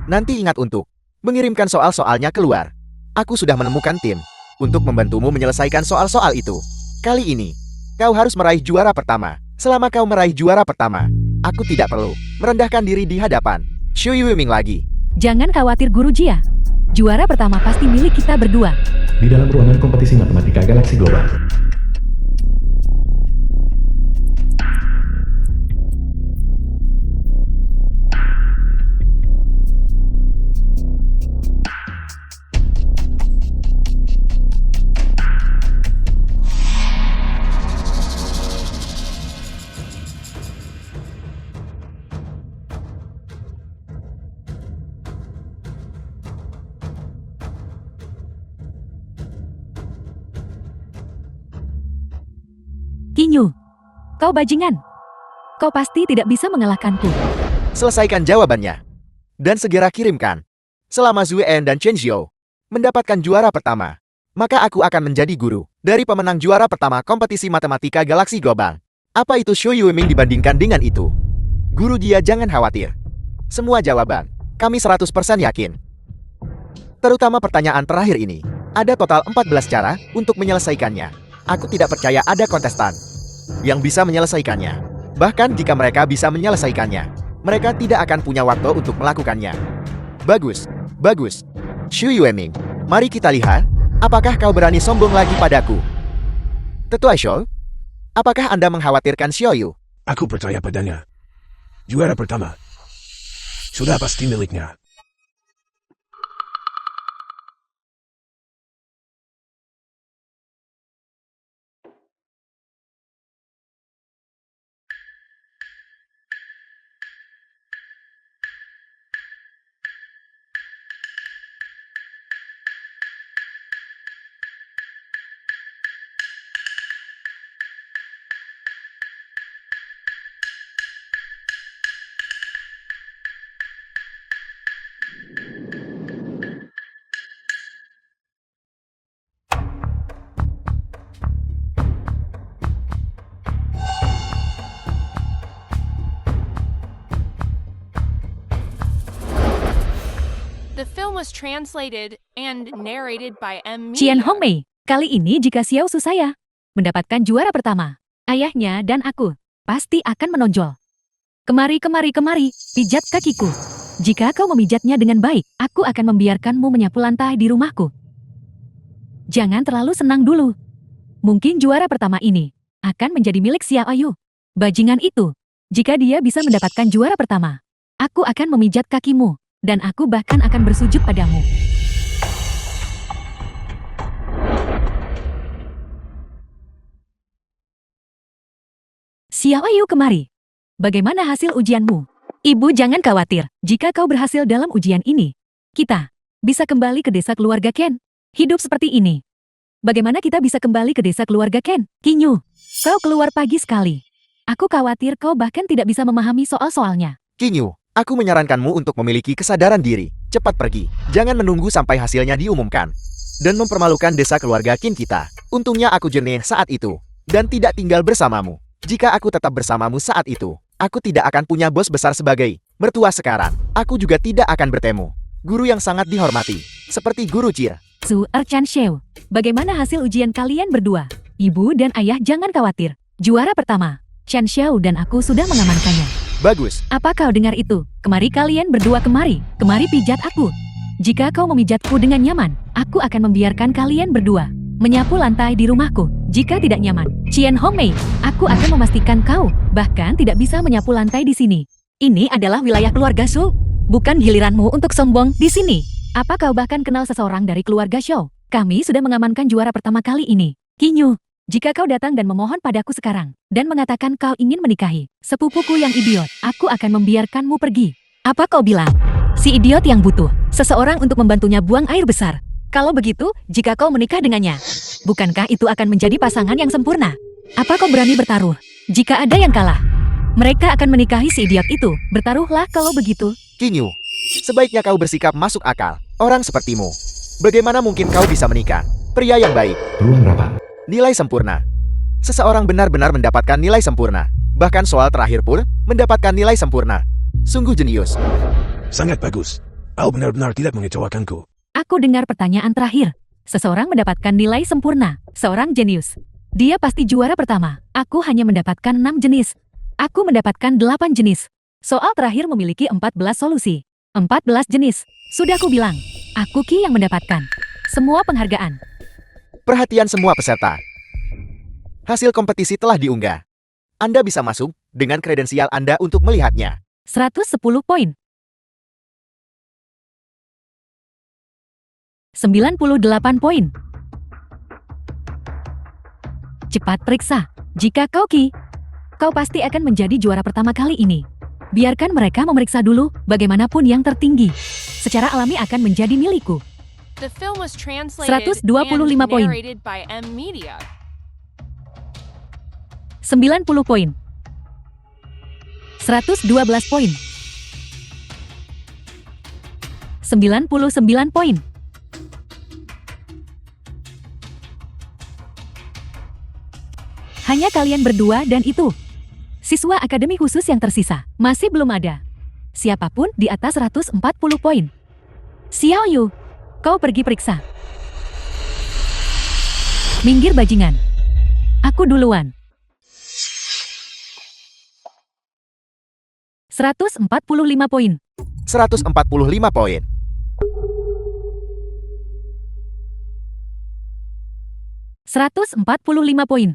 Nanti ingat untuk mengirimkan soal-soalnya keluar. Aku sudah menemukan tim untuk membantumu menyelesaikan soal-soal itu. Kali ini, kau harus meraih juara pertama. Selama kau meraih juara pertama, aku tidak perlu merendahkan diri di hadapan Shu Yuiming lagi. Jangan khawatir Guru Jia. Juara pertama pasti milik kita berdua. Di dalam ruangan kompetisi matematika galaksi global. Kinyu, kau bajingan. Kau pasti tidak bisa mengalahkanku. Selesaikan jawabannya. Dan segera kirimkan. Selama Zuen dan Chen Xiao mendapatkan juara pertama, maka aku akan menjadi guru dari pemenang juara pertama kompetisi matematika galaksi global. Apa itu Shu Yuiming dibandingkan dengan itu? Guru dia jangan khawatir. Semua jawaban, kami 100% yakin. Terutama pertanyaan terakhir ini. Ada total 14 cara untuk menyelesaikannya. Aku tidak percaya ada kontestan yang bisa menyelesaikannya. Bahkan jika mereka bisa menyelesaikannya, mereka tidak akan punya waktu untuk melakukannya. Bagus, bagus. Shu Yuiming, mari kita lihat, apakah kau berani sombong lagi padaku? Tetua Shou, apakah Anda mengkhawatirkan Xiaoyu? Aku percaya padanya. Juara pertama sudah pasti miliknya. The film was translated and narrated by M. Qian Media. Hongmei, kali ini jika Xiao Su saya mendapatkan juara pertama, ayahnya dan aku pasti akan menonjol. Kemari, kemari, kemari, pijat kakiku. Jika kau memijatnya dengan baik, aku akan membiarkanmu menyapu lantai di rumahku. Jangan terlalu senang dulu. Mungkin juara pertama ini akan menjadi milik Xiaoyu. Bajingan itu, jika dia bisa mendapatkan juara pertama, aku akan memijat kakimu, dan aku bahkan akan bersujud padamu. Xiaoyu kemari. Bagaimana hasil ujianmu? Ibu jangan khawatir, jika kau berhasil dalam ujian ini, kita bisa kembali ke desa keluarga Ken. Hidup seperti ini. Bagaimana kita bisa kembali ke desa keluarga Ken? Kinyu, kau keluar pagi sekali. Aku khawatir kau bahkan tidak bisa memahami soal-soalnya. Kinyu, aku menyarankanmu untuk memiliki kesadaran diri. Cepat pergi. Jangan menunggu sampai hasilnya diumumkan. Dan mempermalukan desa keluarga Kin kita. Untungnya aku jernih saat itu. Dan tidak tinggal bersamamu. Jika aku tetap bersamamu saat itu, aku tidak akan punya bos besar sebagai mertua sekarang. Aku juga tidak akan bertemu guru yang sangat dihormati, seperti Guru Jir. Su-er Chan Xiao, bagaimana hasil ujian kalian berdua? Ibu dan ayah jangan khawatir. Juara pertama, Chan Xiao dan aku sudah mengamankannya. Bagus. Apa kau dengar itu? Kemari kalian berdua kemari pijat aku. Jika kau memijatku dengan nyaman, aku akan membiarkan kalian berdua menyapu lantai di rumahku. Jika tidak nyaman, Qian Hongmei, aku akan memastikan kau bahkan tidak bisa menyapu lantai di sini. Ini adalah wilayah keluarga Su, bukan giliranmu untuk sombong di sini. Apa kau bahkan kenal seseorang dari keluarga Shou? Kami sudah mengamankan juara pertama kali ini. Kinyu, jika kau datang dan memohon padaku sekarang, dan mengatakan kau ingin menikahi sepupuku yang idiot, aku akan membiarkanmu pergi. Apa kau bilang? Si idiot yang butuh seseorang untuk membantunya buang air besar. Kalau begitu, jika kau menikah dengannya, bukankah itu akan menjadi pasangan yang sempurna? Apa kau berani bertaruh? Jika ada yang kalah, mereka akan menikahi si idiot itu. Bertaruhlah kalau begitu. Kinyu, sebaiknya kau bersikap masuk akal. Orang sepertimu, bagaimana mungkin kau bisa menikah? Pria yang baik. Ruang rapat. Nilai sempurna. Seseorang benar-benar mendapatkan nilai sempurna. Bahkan soal terakhir pun mendapatkan nilai sempurna. Sungguh jenius. Sangat bagus. Kau benar-benar tidak mengecewakanku. Aku dengar pertanyaan terakhir. Seseorang mendapatkan nilai sempurna. Seorang jenius. Dia pasti juara pertama. Aku hanya mendapatkan 6 jenis. Aku mendapatkan 8 jenis. Soal terakhir memiliki 14 solusi. 14 jenis. Sudah ku bilang. Aku Ki yang mendapatkan semua penghargaan. Perhatian semua peserta. Hasil kompetisi telah diunggah. Anda bisa masuk dengan kredensial Anda untuk melihatnya. 110 poin. 98 poin. Cepat periksa. Jika kau Ki, kau pasti akan menjadi juara pertama kali ini. Biarkan mereka memeriksa dulu, bagaimanapun yang tertinggi secara alami akan menjadi milikku. The film was translated 125 and poin. narrated by M Media. 90 poin. 112 poin. 99 poin. Hanya kalian berdua dan itu. Siswa akademi khusus yang tersisa masih belum ada. Siapapun di atas 140 poin. Xiao Yu, kau pergi periksa. Minggir bajingan. Aku duluan. 145 poin. 145 poin. 145 poin.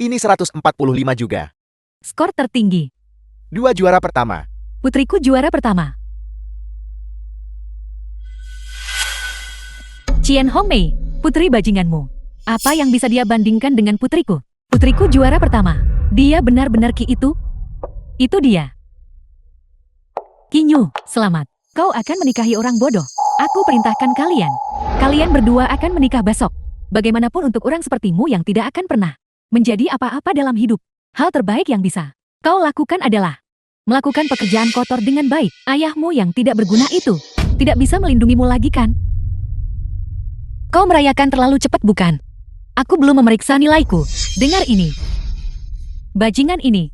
Ini 145 juga. Skor tertinggi. 2 juara pertama. Putriku juara pertama. Qian Hongmei, putri bajinganmu. Apa yang bisa dia bandingkan dengan putriku? Putriku juara pertama. Dia benar-benar Ki itu? Itu dia. Kinyu, selamat. Kau akan menikahi orang bodoh. Aku perintahkan kalian. Kalian berdua akan menikah besok. Bagaimanapun untuk orang sepertimu yang tidak akan pernah menjadi apa-apa dalam hidup, hal terbaik yang bisa kau lakukan adalah melakukan pekerjaan kotor dengan baik. Ayahmu yang tidak berguna itu tidak bisa melindungimu lagi kan? Kau merayakan terlalu cepat bukan? Aku belum memeriksa nilaiku. Dengar ini. Bajingan ini.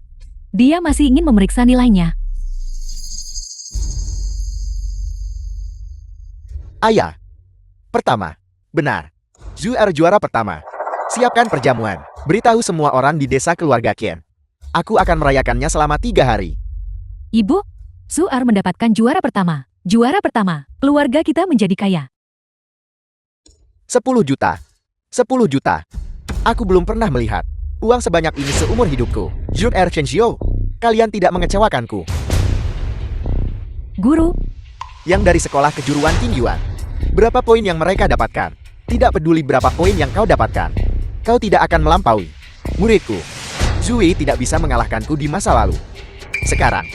Dia masih ingin memeriksa nilainya. Ayah. Pertama. Benar. Zuer juara pertama. Siapkan perjamuan. Beritahu semua orang di desa keluarga Qian. Aku akan merayakannya selama 3 hari. Ibu, Suar mendapatkan juara pertama. Juara pertama, keluarga kita menjadi kaya. 10 juta. 10 juta. Aku belum pernah melihat uang sebanyak ini seumur hidupku. Zuer Chenxiu, kalian tidak mengecewakanku. Guru, Yang dari sekolah kejuruan Qingyuan. Berapa poin yang mereka dapatkan? Tidak peduli berapa poin yang kau dapatkan. Kau tidak akan melampaui muridku. Zui tidak bisa mengalahkanku di masa lalu. Sekarang,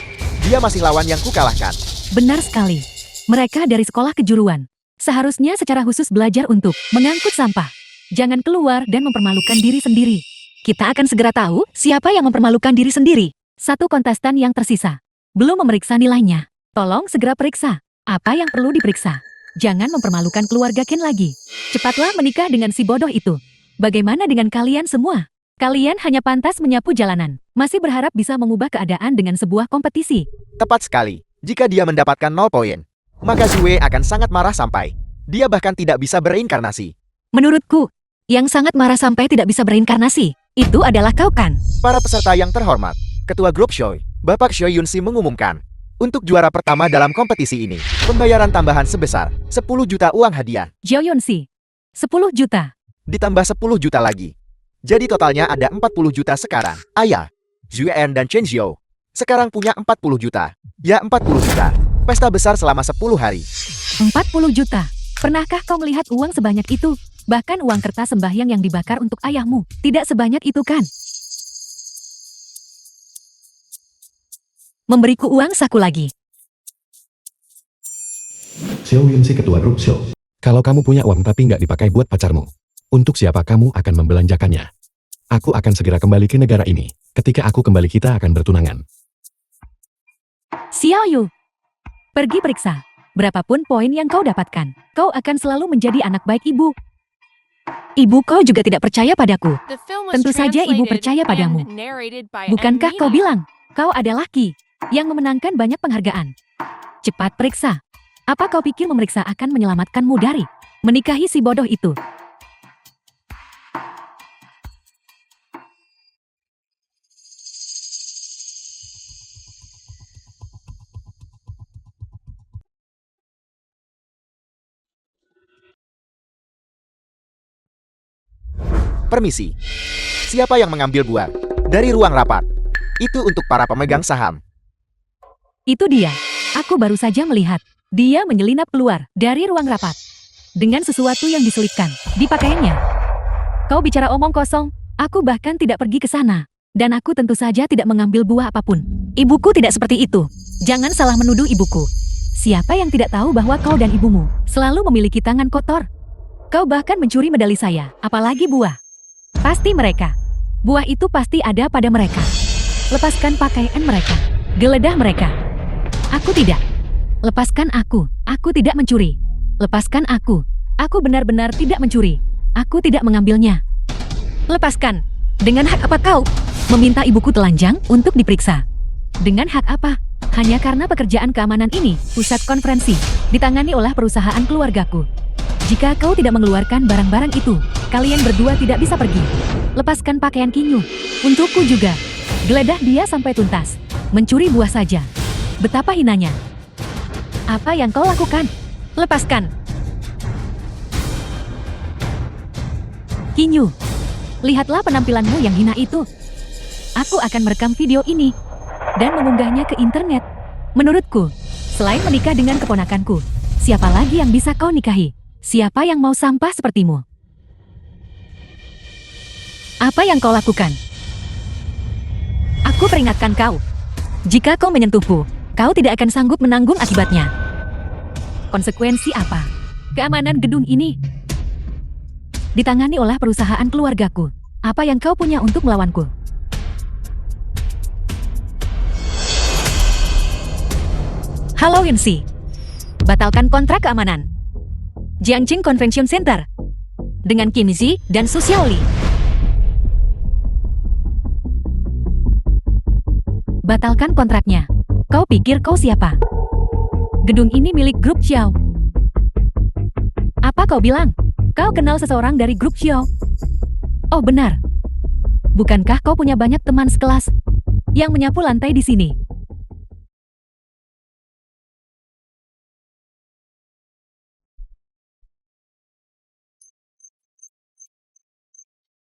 dia masih lawan yang kukalahkan. Benar sekali. Mereka dari sekolah kejuruan. Seharusnya secara khusus belajar untuk mengangkut sampah. Jangan keluar dan mempermalukan diri sendiri. Kita akan segera tahu siapa yang mempermalukan diri sendiri. Satu kontestan yang tersisa. Belum memeriksa nilainya. Tolong segera periksa. Apa yang perlu diperiksa? Jangan mempermalukan keluarga Ken lagi. Cepatlah menikah dengan si bodoh itu. Bagaimana dengan kalian semua? Kalian hanya pantas menyapu jalanan. Masih berharap bisa mengubah keadaan dengan sebuah kompetisi. Tepat sekali. Jika dia mendapatkan 0 poin, maka Zue akan sangat marah sampai dia bahkan tidak bisa bereinkarnasi. Menurutku, yang sangat marah sampai tidak bisa bereinkarnasi, itu adalah kau kan? Para peserta yang terhormat, Ketua Grup Shoy, Bapak Shoy Yunsi mengumumkan, untuk juara pertama dalam kompetisi ini, pembayaran tambahan sebesar 10 juta uang hadiah, Zhao Yunxi, 10 juta. ditambah 10 juta lagi. Jadi totalnya ada 40 juta sekarang. Ayah, Zue En dan Chen Zhou sekarang punya 40 juta. Ya 40 juta. Pesta besar selama 10 hari. 40 juta. Pernahkah kau melihat uang sebanyak itu? Bahkan uang kertas sembahyang yang dibakar untuk ayahmu. Tidak sebanyak itu kan? Memberiku uang saku lagi. Xiao Yunxi ketua grup Show. Kalau kamu punya uang tapi nggak dipakai buat pacarmu, untuk siapa kamu akan membelanjakannya? Aku akan segera kembali ke negara ini. Ketika aku kembali kita akan bertunangan. Xiao Yu, pergi periksa. Berapapun poin yang kau dapatkan, kau akan selalu menjadi anak baik ibu. Ibu kau juga tidak percaya padaku. The film was Tentu saja ibu translated percaya padamu. and narrated by Bukankah M. kau Mina. bilang, kau adalah Ki, yang memenangkan banyak penghargaan? Cepat periksa. Apa kau pikir memeriksa akan menyelamatkanmu dari menikahi si bodoh itu? Permisi. Siapa yang mengambil buah dari ruang rapat? Itu untuk para pemegang saham. Itu dia. Aku baru saja melihat. Dia menyelinap keluar dari ruang rapat. Dengan sesuatu yang diselipkan di pakaiannya. Kau bicara omong kosong. Aku bahkan tidak pergi ke sana. Dan aku tentu saja tidak mengambil buah apapun. Ibuku tidak seperti itu. Jangan salah menuduh ibuku. Siapa yang tidak tahu bahwa kau dan ibumu selalu memiliki tangan kotor? Kau bahkan mencuri medali saya, apalagi buah. Pasti mereka. Buah itu pasti ada pada mereka. Lepaskan pakaian mereka. Geledah mereka. Aku tidak. Lepaskan aku. Aku tidak mencuri. Lepaskan aku. Aku benar-benar tidak mencuri. Aku tidak mengambilnya. Lepaskan. Dengan hak apa kau meminta ibuku telanjang untuk diperiksa? Dengan hak apa? Hanya karena pekerjaan keamanan ini, pusat konferensi, ditangani oleh perusahaan keluargaku. Jika kau tidak mengeluarkan barang-barang itu, kalian berdua tidak bisa pergi. Lepaskan pakaian Kinyu. Untukku juga. Geledah dia sampai tuntas. Mencuri buah saja. Betapa hinanya. Apa yang kau lakukan? Lepaskan. Kinyu, lihatlah penampilanmu yang hina itu. Aku akan merekam video ini dan mengunggahnya ke internet. Menurutku, selain menikah dengan keponakanku, siapa lagi yang bisa kau nikahi? Siapa yang mau sampah sepertimu? Apa yang kau lakukan? Aku peringatkan kau. Jika kau menyentuhku, kau tidak akan sanggup menanggung akibatnya. Konsekuensi apa? Keamanan gedung ini ditangani oleh perusahaan keluargaku. Apa yang kau punya untuk melawanku? Halo Yunxi. Batalkan kontrak keamanan Jiangqing Convention Center dengan Kim Zi dan Su Xiaoli. Batalkan kontraknya. Kau pikir kau siapa? Gedung ini milik grup Xiao. Apa kau bilang? Kau kenal seseorang dari grup Xiao? Oh benar. Bukankah kau punya banyak teman sekelas yang menyapu lantai di sini?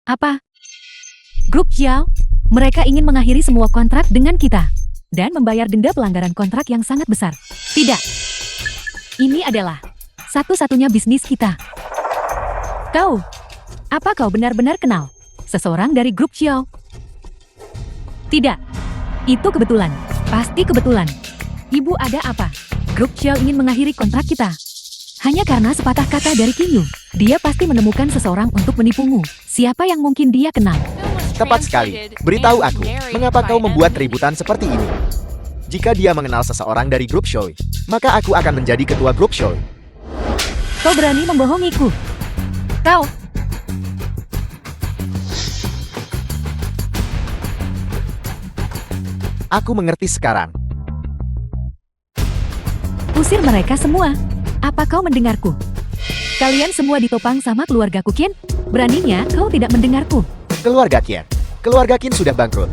Apa? Grup Xiao? Mereka ingin mengakhiri semua kontrak dengan kita dan membayar denda pelanggaran kontrak yang sangat besar. Tidak. Ini adalah satu-satunya bisnis kita. Kau, apa kau benar-benar kenal seseorang dari grup Xiao? Tidak. Itu kebetulan. Pasti kebetulan. Ibu ada apa? Grup Xiao ingin mengakhiri kontrak kita. Hanya karena sepatah kata dari Kinyu. Dia pasti menemukan seseorang untuk menipumu. Siapa yang mungkin dia kenal? Tepat sekali. Beritahu aku, mengapa kau membuat keributan seperti ini? Jika dia mengenal seseorang dari grup Shoei, maka aku akan menjadi ketua grup Shoei. Kau berani membohongiku. Kau. Aku mengerti sekarang. Usir mereka semua. Apa kau mendengarku? Kalian semua ditopang sama keluargaku, Kin. Beraninya kau tidak mendengarku. Keluarga Kin. Keluarga Kin sudah bangkrut.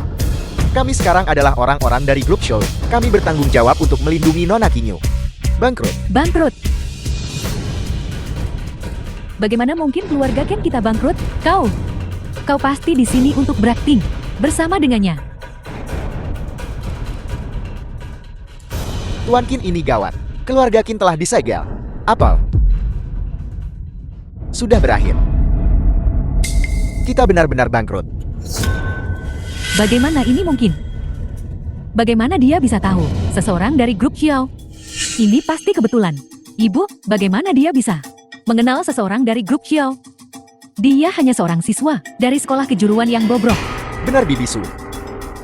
Kami sekarang adalah orang-orang dari grup Shoei. Kami bertanggung jawab untuk melindungi Nona Kinyu. Bangkrut. Bangkrut. Bagaimana mungkin keluarga Ken kita bangkrut? Kau pasti di sini untuk berakting bersama dengannya. Tuan Qin ini gawat. Keluarga Qin telah disegel. Apel. Sudah berakhir. Kita benar-benar bangkrut. Bagaimana ini mungkin? Bagaimana dia bisa tahu seseorang dari grup Xiao? Ini pasti kebetulan. Ibu, bagaimana dia bisa mengenal seseorang dari grup Xiao? Dia hanya seorang siswa dari sekolah kejuruan yang bobrok. Benar Bibi Su.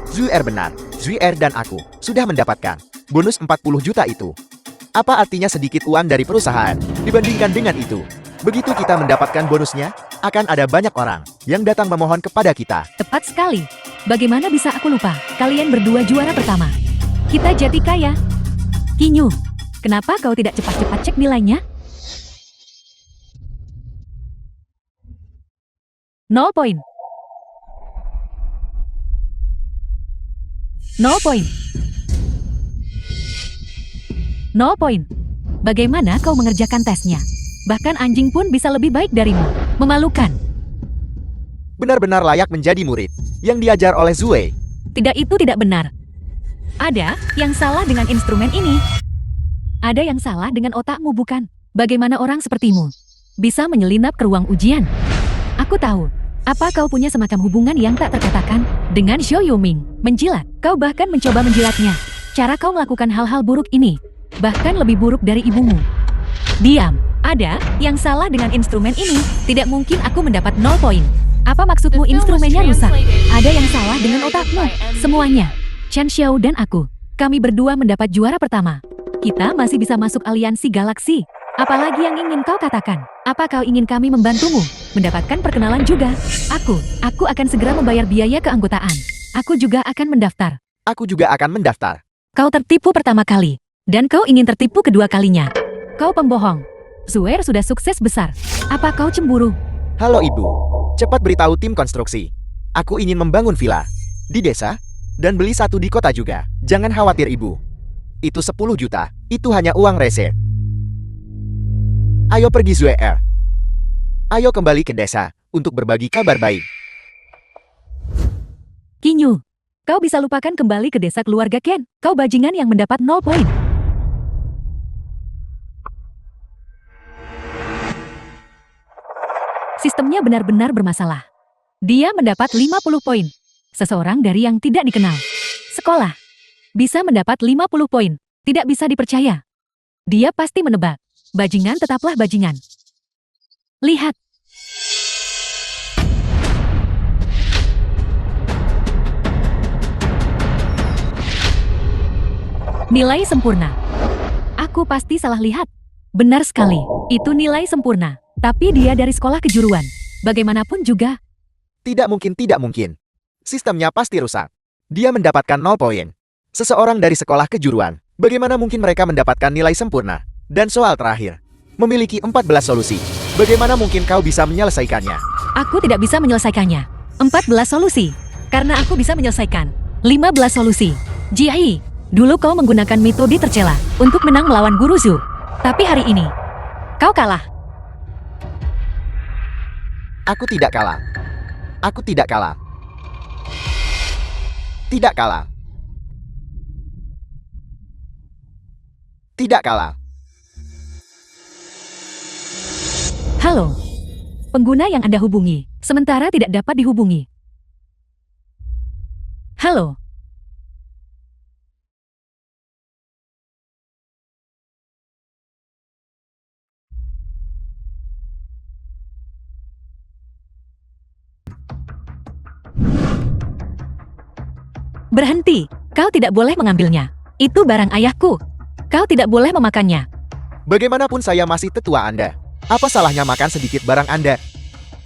Zuer benar. Zuer dan aku sudah mendapatkan bonus 40 juta itu. Apa artinya sedikit uang dari perusahaan dibandingkan dengan itu? Begitu kita mendapatkan bonusnya, akan ada banyak orang yang datang memohon kepada kita. Tepat sekali. Bagaimana bisa aku lupa? Kalian berdua juara pertama. Kita jadi kaya. Kinyu, kenapa kau tidak cepat-cepat cek nilainya? 0 poin. 0 poin. 0 poin. Bagaimana kau mengerjakan tesnya? Bahkan anjing pun bisa lebih baik darimu. Memalukan. Benar-benar layak menjadi murid yang diajar oleh Zue. Tidak, itu tidak benar. Ada yang salah dengan instrumen ini. Ada yang salah dengan otakmu, bukan? Bagaimana orang sepertimu bisa menyelinap ke ruang ujian? Aku tahu. Apa kau punya semacam hubungan yang tak terkatakan dengan Xiao Yuming? Menjilat. Kau bahkan mencoba menjilatnya. Cara kau melakukan hal-hal buruk ini bahkan lebih buruk dari ibumu. Diam. Ada yang salah dengan instrumen ini. Tidak mungkin aku mendapat 0 poin. Apa maksudmu instrumennya rusak? Ada yang salah dengan otakmu. Semuanya. Chen Xiao dan aku. Kami berdua mendapat juara pertama. Kita masih bisa masuk aliansi galaksi. Apalagi yang ingin kau katakan? Apa kau ingin kami membantumu mendapatkan perkenalan juga? Aku akan segera membayar biaya keanggotaan. Aku juga akan mendaftar. Aku juga akan mendaftar. Kau tertipu pertama kali. Dan kau ingin tertipu kedua kalinya. Kau pembohong. Zuer sudah sukses besar. Apa kau cemburu? Halo Ibu. Cepat beritahu tim konstruksi. Aku ingin membangun villa di desa dan beli satu di kota juga. Jangan khawatir Ibu. Itu 10 juta. Itu hanya uang rese. Ayo pergi Zuer. Ayo kembali ke desa untuk berbagi kabar baik. Kinyu, kau bisa lupakan kembali ke desa keluarga Ken. Kau bajingan yang mendapat 0 poin. Sistemnya benar-benar bermasalah. Dia mendapat 50 poin. Seseorang dari yang tidak dikenal. Sekolah. Bisa mendapat 50 poin. Tidak bisa dipercaya. Dia pasti menebak. Bajingan tetaplah bajingan. Lihat. Nilai sempurna. Aku pasti salah lihat. Benar sekali. Itu nilai sempurna. Tapi dia dari sekolah kejuruan. Bagaimanapun juga. Tidak mungkin, tidak mungkin. Sistemnya pasti rusak. Dia mendapatkan 0 poin. Seseorang dari sekolah kejuruan. Bagaimana mungkin mereka mendapatkan nilai sempurna? Dan soal terakhir. Memiliki 14 solusi. Bagaimana mungkin kau bisa menyelesaikannya? Aku tidak bisa menyelesaikannya. 14 solusi. Karena aku bisa menyelesaikan 15 solusi. Jiai, dulu kau menggunakan metode tercela untuk menang melawan Guru Zhu. Tapi hari ini, kau kalah. Aku tidak kalah. Aku tidak kalah. Tidak kalah. Tidak kalah. Halo. Pengguna yang Anda hubungi sementara tidak dapat dihubungi. Halo. Berhenti. Kau tidak boleh mengambilnya. Itu barang ayahku. Kau tidak boleh memakannya. Bagaimanapun saya masih tetua Anda. Apa salahnya makan sedikit barang Anda?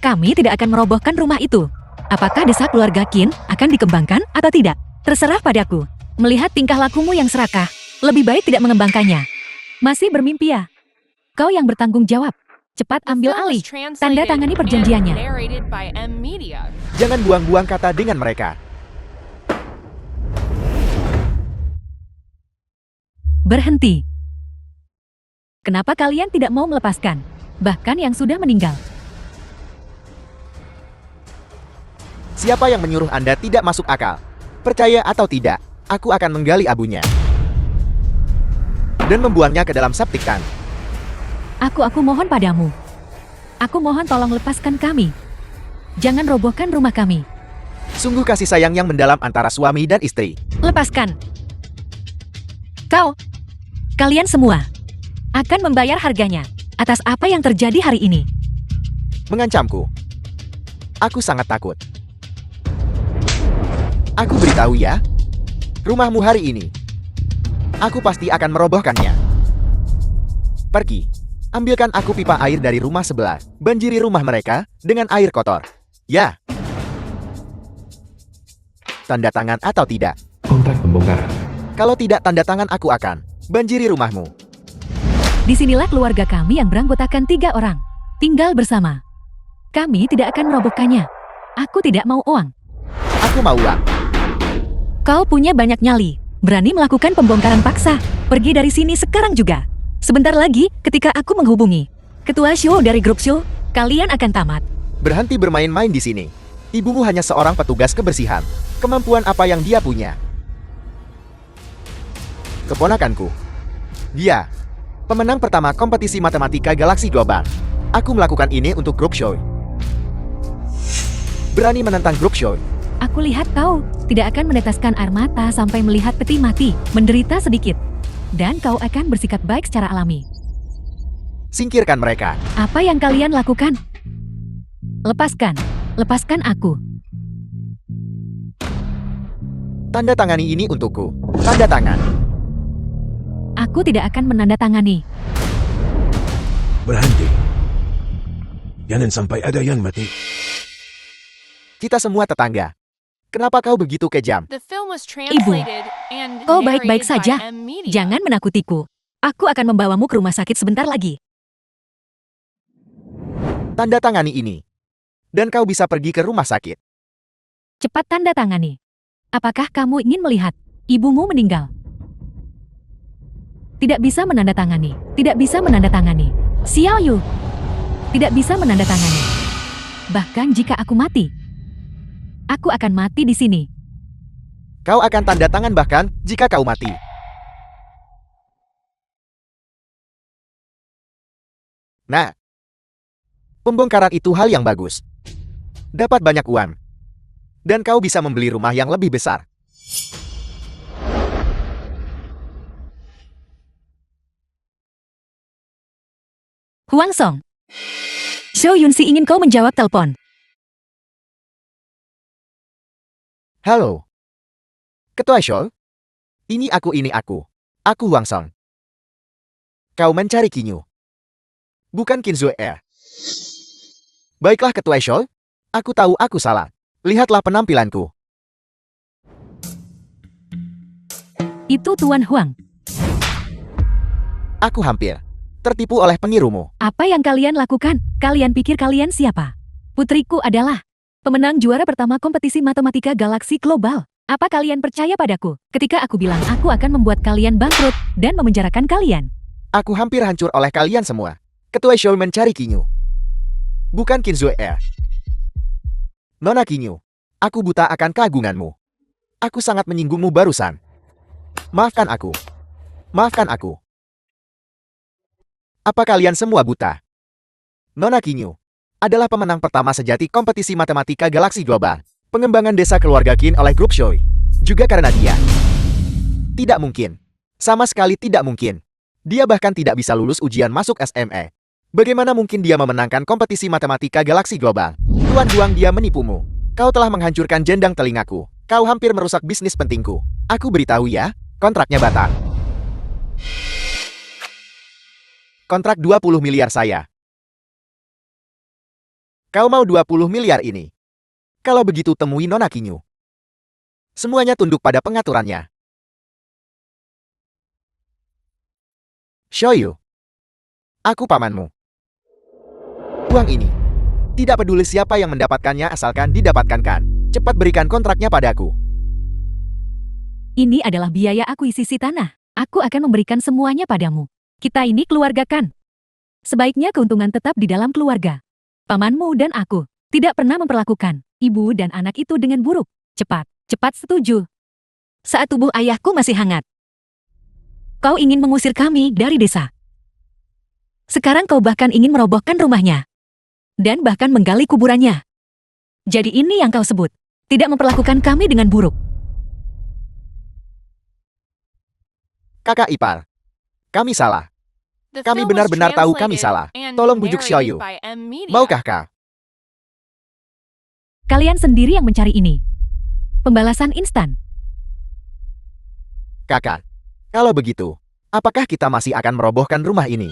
Kami tidak akan merobohkan rumah itu. Apakah desa keluarga Qin akan dikembangkan atau tidak? Terserah padaku. Melihat tingkah lakumu yang serakah, lebih baik tidak mengembangkannya. Masih bermimpi ya? Kau yang bertanggung jawab. Cepat The ambil film alih. was translated Tanda tangani and perjanjiannya. narrated by M Media. Jangan buang-buang kata dengan mereka. Berhenti. Kenapa kalian tidak mau melepaskan? Bahkan yang sudah meninggal. Siapa yang menyuruh Anda tidak masuk akal? Percaya atau tidak, aku akan menggali abunya. Dan membuangnya ke dalam septic tank. Aku mohon padamu. Aku mohon tolong lepaskan kami. Jangan robohkan rumah kami. Sungguh kasih sayang yang mendalam antara suami dan istri. Lepaskan. Kalian semua akan membayar harganya atas apa yang terjadi hari ini. Mengancamku. Aku sangat takut. Aku beritahu ya, rumahmu hari ini. Aku pasti akan merobohkannya. Pergi, ambilkan aku pipa air dari rumah sebelah. Banjiri rumah mereka dengan air kotor. Ya. Tanda tangan atau tidak? Kontrak pembongkaran. Kalau tidak tanda tangan aku akan banjiri rumahmu. Disinilah keluarga kami yang beranggotakan 3 orang. Tinggal bersama. Kami tidak akan merobohkannya. Aku tidak mau uang. Aku mau uang. Kau punya banyak nyali. Berani melakukan pembongkaran paksa. Pergi dari sini sekarang juga. Sebentar lagi, ketika aku menghubungi ketua show dari grup show, kalian akan tamat. Berhenti bermain-main di sini. Ibumu hanya seorang petugas kebersihan. Kemampuan apa yang dia punya? Keponakanku. Dia, pemenang pertama kompetisi matematika galaksi global. Aku melakukan ini untuk grup show. Berani menentang grup show. Aku lihat kau tidak akan meneteskan air mata sampai melihat peti mati, menderita sedikit. Dan kau akan bersikap baik secara alami. Singkirkan mereka. Apa yang kalian lakukan? Lepaskan. Lepaskan aku. Tanda tangani ini untukku. Tanda tangan. Aku tidak akan menandatangani. Berhenti. Jangan sampai ada yang mati. Kita semua tetangga. Kenapa kau begitu kejam? The film was translated and Kau baik-baik narrated by saja. M Media. Jangan menakutiku. Aku akan membawamu ke rumah sakit sebentar lagi. Tanda tangani ini. Dan kau bisa pergi ke rumah sakit. Cepat tanda tangani. Apakah kamu ingin melihat ibumu meninggal? Tidak bisa menandatangani. Tidak bisa menandatangani. Xiao Yu. Tidak bisa menandatangani. Bahkan jika aku mati, aku akan mati di sini. Kau akan tanda tangan bahkan jika kau mati. Nah, pembongkaran itu hal yang bagus. Dapat banyak uang. Dan kau bisa membeli rumah yang lebih besar. Huang Song. Shou Yunxi ingin kau menjawab telepon. Halo. Ketua Show? Ini aku. Aku Huang Song. Kau mencari Kinyu. Bukan Qin Zue. Baiklah Ketua Show. Aku tahu aku salah. Lihatlah penampilanku. Itu Tuan Huang. Aku hampir tertipu oleh penirumu. Apa yang kalian lakukan? Kalian pikir kalian siapa? Putriku adalah pemenang juara pertama kompetisi matematika galaksi global. Apa kalian percaya padaku ketika aku bilang aku akan membuat kalian bangkrut dan memenjarakan kalian? Aku hampir hancur oleh kalian semua. Ketua Show mencari Kinyu. Bukan Qin Zue. Nona Kinyu, aku buta akan keagunganmu. Aku sangat menyinggungmu barusan. Maafkan aku. Maafkan aku. Apa kalian semua buta? Nona Kinyu adalah pemenang pertama sejati kompetisi matematika galaksi global. Pengembangan desa keluarga Qin oleh grup Shoei. Juga karena dia. Tidak mungkin. Sama sekali tidak mungkin. Dia bahkan tidak bisa lulus ujian masuk SME. Bagaimana mungkin dia memenangkan kompetisi matematika galaksi global? Tuan Huang, dia menipumu. Kau telah menghancurkan jendang telingaku. Kau hampir merusak bisnis pentingku. Aku beritahu ya, kontraknya batal. Kontrak 20 miliar saya. Kau mau 20 miliar ini? Kalau begitu temui Nona Kinyu. Semuanya tunduk pada pengaturannya. Shoyu. Aku pamanmu. Uang ini. Tidak peduli siapa yang mendapatkannya asalkan didapatkan kan. Cepat berikan kontraknya padaku. Ini adalah biaya akuisisi tanah. Aku akan memberikan semuanya padamu. Kita ini keluarga kan? Sebaiknya keuntungan tetap di dalam keluarga. Pamanmu dan aku tidak pernah memperlakukan ibu dan anak itu dengan buruk. Cepat setuju. Saat tubuh ayahku masih hangat. Kau ingin mengusir kami dari desa. Sekarang kau bahkan ingin merobohkan rumahnya. Dan bahkan menggali kuburannya. Jadi ini yang kau sebut, tidak memperlakukan kami dengan buruk. Kakak ipar. Kami salah. The Kami film was benar-benar tahu kami translated salah. and Tolong bujuk narrated Xiaoyu. by M Media. Maukah kau? Kalian sendiri yang mencari ini. Pembalasan instan. Kakak. Kalau begitu, apakah kita masih akan merobohkan rumah ini?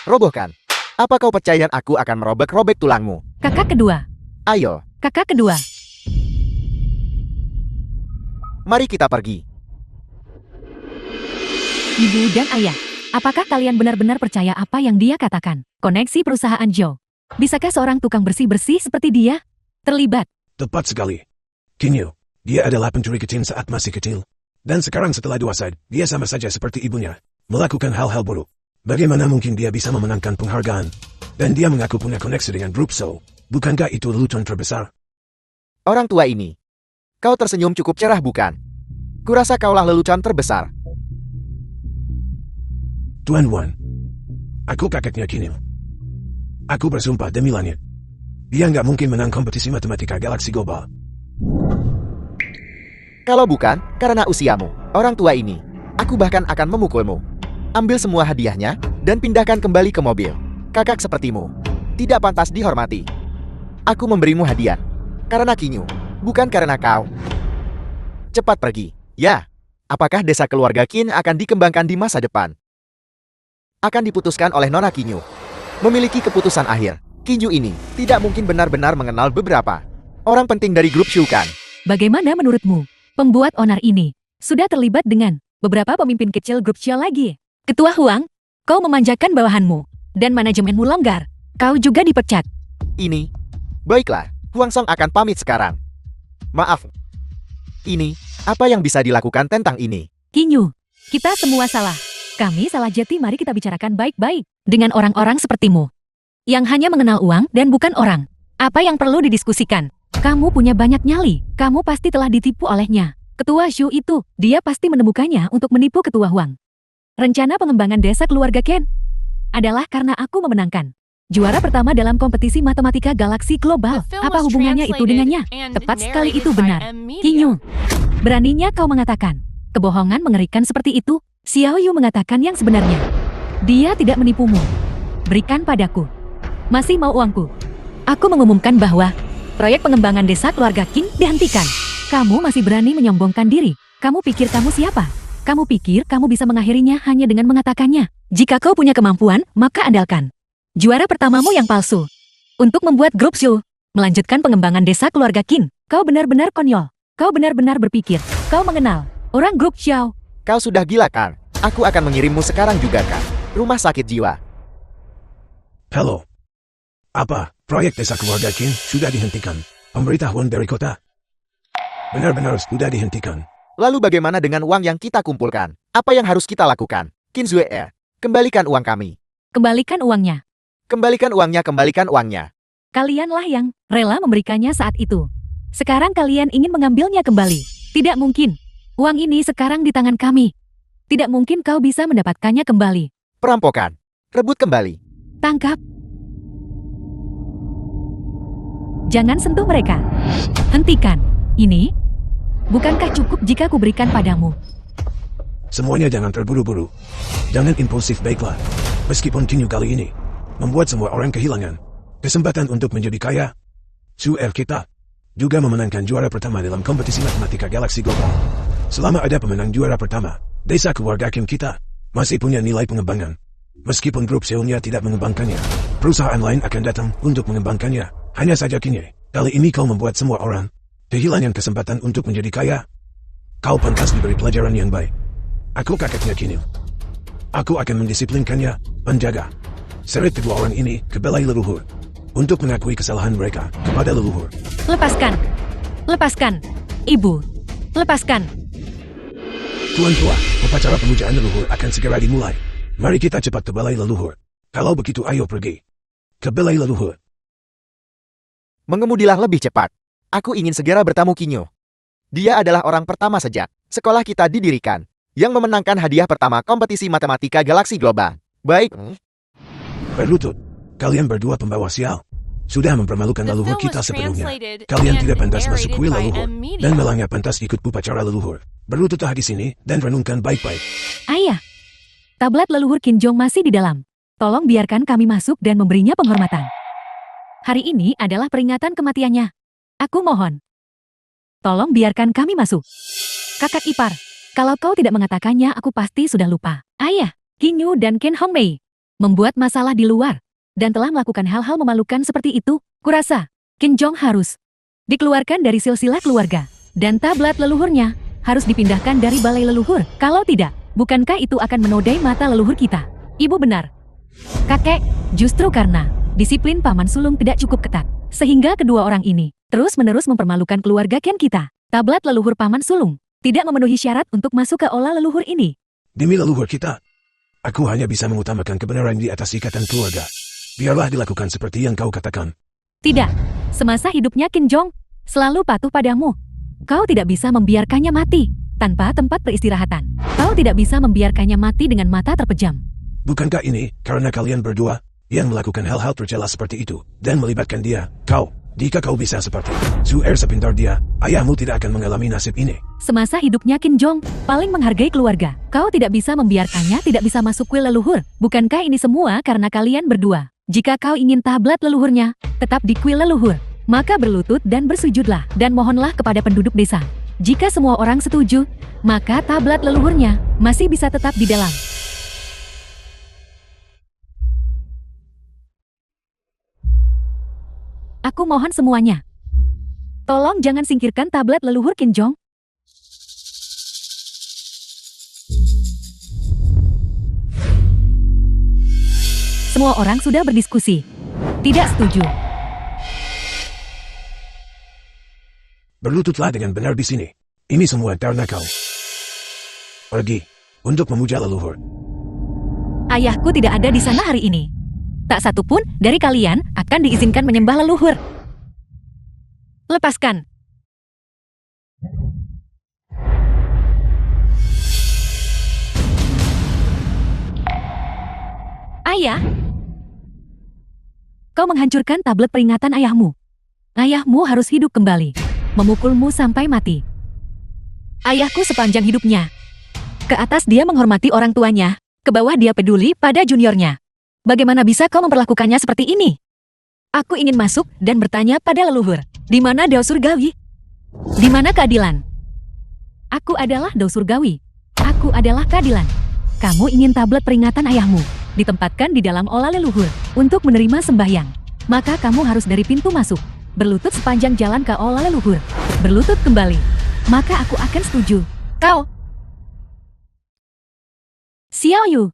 Robohkan. Apa kau percaya aku akan merobek-robek tulangmu? Kakak kedua. Ayo, Kakak kedua. mari kita pergi. Ibu dan ayah. Apakah kalian benar-benar percaya apa yang dia katakan? Koneksi perusahaan Joe. Bisakah seorang tukang bersih-bersih seperti dia terlibat? Tepat sekali. Kinyu, dia adalah pencuri kecil saat masih kecil. Dan sekarang setelah dewasa, dia sama saja seperti ibunya. Melakukan hal-hal buruk. Bagaimana mungkin dia bisa memenangkan penghargaan? Dan dia mengaku punya koneksi dengan grup So. Bukankah itu lelucon terbesar? Orang tua ini. Kau tersenyum cukup cerah bukan? Kurasa kaulah lelucon terbesar. Tuan Wan. Aku kakaknya Kinyu. Aku bersumpah demi langit. Dia nggak mungkin menang kompetisi matematika galaksi global. Kalau bukan, karena usiamu, orang tua ini, aku bahkan akan memukulmu. Ambil semua hadiahnya, dan pindahkan kembali ke mobil. Kakak sepertimu, tidak pantas dihormati. Aku memberimu hadiah, karena Kinyu, bukan karena kau. Cepat pergi, ya. Apakah desa keluarga Qin akan dikembangkan di masa depan? Akan diputuskan oleh Nona Kinyu. Memiliki keputusan akhir, Kinyu ini tidak mungkin benar-benar mengenal beberapa orang penting dari grup Shukan. Bagaimana menurutmu? Pembuat onar ini sudah terlibat dengan beberapa pemimpin kecil grup Xiao lagi. Ketua Huang, kau memanjakan bawahanmu, dan manajemenmu longgar. Kau juga dipecat. Ini, baiklah, Huang Song akan pamit sekarang. Maaf. Ini, apa yang bisa dilakukan tentang ini? Kinyu, kita semua salah. Kami salah jati, mari kita bicarakan baik-baik dengan orang-orang sepertimu. Yang hanya mengenal uang dan bukan orang. Apa yang perlu didiskusikan? Kamu punya banyak nyali, kamu pasti telah ditipu olehnya. Ketua Zhu itu, dia pasti menemukannya untuk menipu Ketua Huang. Rencana pengembangan desa keluarga Ken adalah karena aku memenangkan juara pertama dalam kompetisi matematika galaksi global. The film Apa was hubungannya itu translated dengannya? and Tepat sekali narrated itu by benar. M Media. Kinyu, beraninya kau mengatakan kebohongan mengerikan seperti itu? Xiao Yu mengatakan yang sebenarnya. Dia tidak menipumu. Berikan padaku. Masih mau uangku? Aku mengumumkan bahwa proyek pengembangan desa keluarga Qin dihentikan. Kamu masih berani menyombongkan diri. Kamu pikir kamu siapa? Kamu pikir kamu bisa mengakhirinya hanya dengan mengatakannya? Jika kau punya kemampuan, maka andalkan juara pertamamu yang palsu. Untuk membuat grup Zhu melanjutkan pengembangan desa keluarga Qin. Kau benar-benar konyol. Kau benar-benar berpikir kau mengenal orang grup Xiao. Kau sudah gila kan? Aku akan mengirimmu sekarang juga kan? Rumah sakit jiwa. Halo. Apa, proyek desa keluarga Qin sudah dihentikan? Pemberitahuan dari kota. Benar-benar sudah dihentikan. Lalu bagaimana dengan uang yang kita kumpulkan? Apa yang harus kita lakukan? Qin Zue, kembalikan uang kami. Kembalikan uangnya. Kembalikan uangnya, kembalikan uangnya. Kalianlah yang rela memberikannya saat itu. Sekarang kalian ingin mengambilnya kembali. Tidak mungkin. Uang ini sekarang di tangan kami. Tidak mungkin kau bisa mendapatkannya kembali. Perampokan. Rebut kembali. Tangkap. Jangan sentuh mereka. Hentikan. Ini, bukankah cukup jika kuberikan padamu? Semuanya jangan terburu-buru. Jangan impulsif baiklah. Meskipun Kinyu kali ini membuat semua orang kehilangan kesempatan untuk menjadi kaya. Suer kita juga memenangkan juara pertama dalam kompetisi matematika galaksi global. Selama ada pemenang juara pertama, desa keluarga Kim kita masih punya nilai pengembangan. Meskipun grup Seoul-nya tidak mengembangkannya, perusahaan lain akan datang untuk mengembangkannya. Hanya saja kini, kali ini kau membuat semua orang kehilangan kesempatan untuk menjadi kaya. Kau pantas diberi pelajaran yang baik. Aku kakaknya Kinil. Aku akan mendisiplinkannya, menjaga. Seret kedua orang ini ke balai leluhur untuk mengakui kesalahan mereka kepada leluhur. Lepaskan. Lepaskan. Ibu. Lepaskan. Tuan tua, upacara pemujaan leluhur akan segera dimulai. Mari kita cepat ke balai leluhur. Kalau begitu ayo pergi ke balai leluhur. Mengemudilah lebih cepat. Aku ingin segera bertamu Kinyo. Dia adalah orang pertama sejak sekolah kita didirikan yang memenangkan hadiah pertama kompetisi matematika galaksi global. Baik. Berlutut, kalian berdua pembawa sial. Sudah mempermalukan The leluhur film kita was sepenuhnya. translated Kalian and tidak pantas masuk narrated kuil by leluhur. M. Media. Dan melangnya pantas ikut upacara leluhur. Berlututlah di sini dan renungkan baik-baik. Ayah. Tablet leluhur Kim Jong masih di dalam. Tolong biarkan kami masuk dan memberinya penghormatan. Hari ini adalah peringatan kematiannya. Aku mohon. Tolong biarkan kami masuk. Kakak ipar, kalau kau tidak mengatakannya aku pasti sudah lupa. Ayah, Kim Yu dan Kim Hong Mei membuat masalah di luar dan telah melakukan hal-hal memalukan seperti itu. Kurasa, Kim Jong harus dikeluarkan dari silsilah keluarga dan tablet leluhurnya harus dipindahkan dari balai leluhur. Kalau tidak, bukankah itu akan menodai mata leluhur kita? Ibu benar. Kakek, justru karena disiplin paman sulung tidak cukup ketat, sehingga kedua orang ini terus-menerus mempermalukan keluarga Ken kita. Tablet leluhur paman sulung tidak memenuhi syarat untuk masuk ke olah leluhur ini. Demi leluhur kita, aku hanya bisa mengutamakan kebenaran di atas ikatan keluarga. Biarlah dilakukan seperti yang kau katakan. Tidak, semasa hidupnya Kim Jong selalu patuh padamu. Kau tidak bisa membiarkannya mati tanpa tempat peristirahatan. Kau tidak bisa membiarkannya mati dengan mata terpejam. Bukankah ini karena kalian berdua yang melakukan hal-hal tercela seperti itu dan melibatkan dia? Jika kau bisa seperti Zuer sepintar dia, ayahmu tidak akan mengalami nasib ini. Semasa hidupnya Kim Jong paling menghargai keluarga. Kau tidak bisa membiarkannya tidak bisa masuk kuil leluhur. Bukankah ini semua karena kalian berdua? Jika kau ingin tablet leluhurnya tetap di kuil leluhur, maka berlutut dan bersujudlah dan mohonlah kepada penduduk desa. Jika semua orang setuju, maka tablet leluhurnya masih bisa tetap di dalam. Aku mohon semuanya. Tolong jangan singkirkan tablet leluhur Kim Jong. Semua orang sudah berdiskusi. Tidak setuju. Berlututlah dengan benar di sini. Ini semua karena kau pergi untuk memuja leluhur. Ayahku tidak ada di sana hari ini. Tak satu pun dari kalian akan diizinkan menyembah leluhur. Lepaskan. Ayah, kau menghancurkan tablet peringatan ayahmu. Ayahmu harus hidup kembali, memukulmu sampai mati. Ayahku sepanjang hidupnya. Ke atas dia menghormati orang tuanya, ke bawah dia peduli pada juniornya. Bagaimana bisa kau memperlakukannya seperti ini? Aku ingin masuk dan bertanya pada leluhur, di mana Dao Surgawi? Di mana keadilan? Aku adalah Dao Surgawi. Aku adalah keadilan. Kamu ingin tablet peringatan ayahmu ditempatkan di dalam olah leluhur untuk menerima sembahyang. Maka kamu harus dari pintu masuk, berlutut sepanjang jalan ke olah leluhur. Berlutut kembali. Maka aku akan setuju. Kau. Xiao Yu.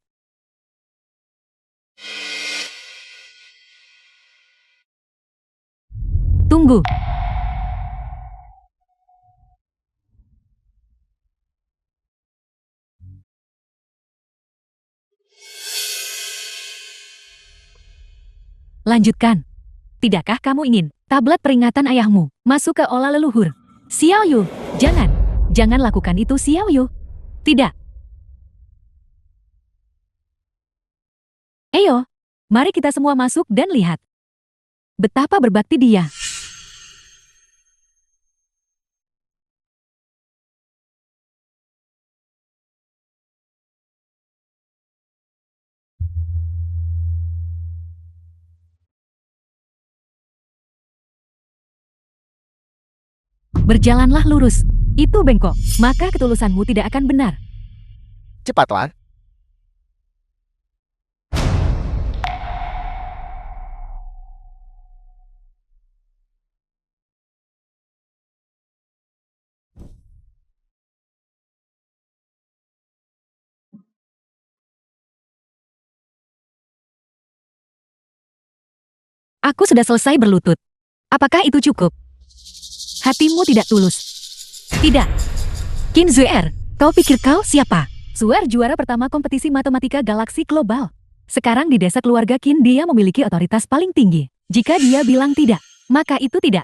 Tunggu. Lanjutkan. Tidakkah kamu ingin tablet peringatan ayahmu masuk ke olah leluhur? Xiao Yu, jangan. Jangan lakukan itu Xiao Yu. Tidak. Ayo, mari kita semua masuk dan lihat betapa berbakti dia. Berjalanlah lurus. Itu bengkok, maka ketulusanmu tidak akan benar. Cepatlah. Aku sudah selesai berlutut. Apakah itu cukup? Hatimu tidak tulus. Tidak. Qin Zuer, kau pikir kau siapa? Zuer juara pertama kompetisi matematika galaksi global. Sekarang di desa keluarga Qin dia memiliki otoritas paling tinggi. Jika dia bilang tidak, maka itu tidak.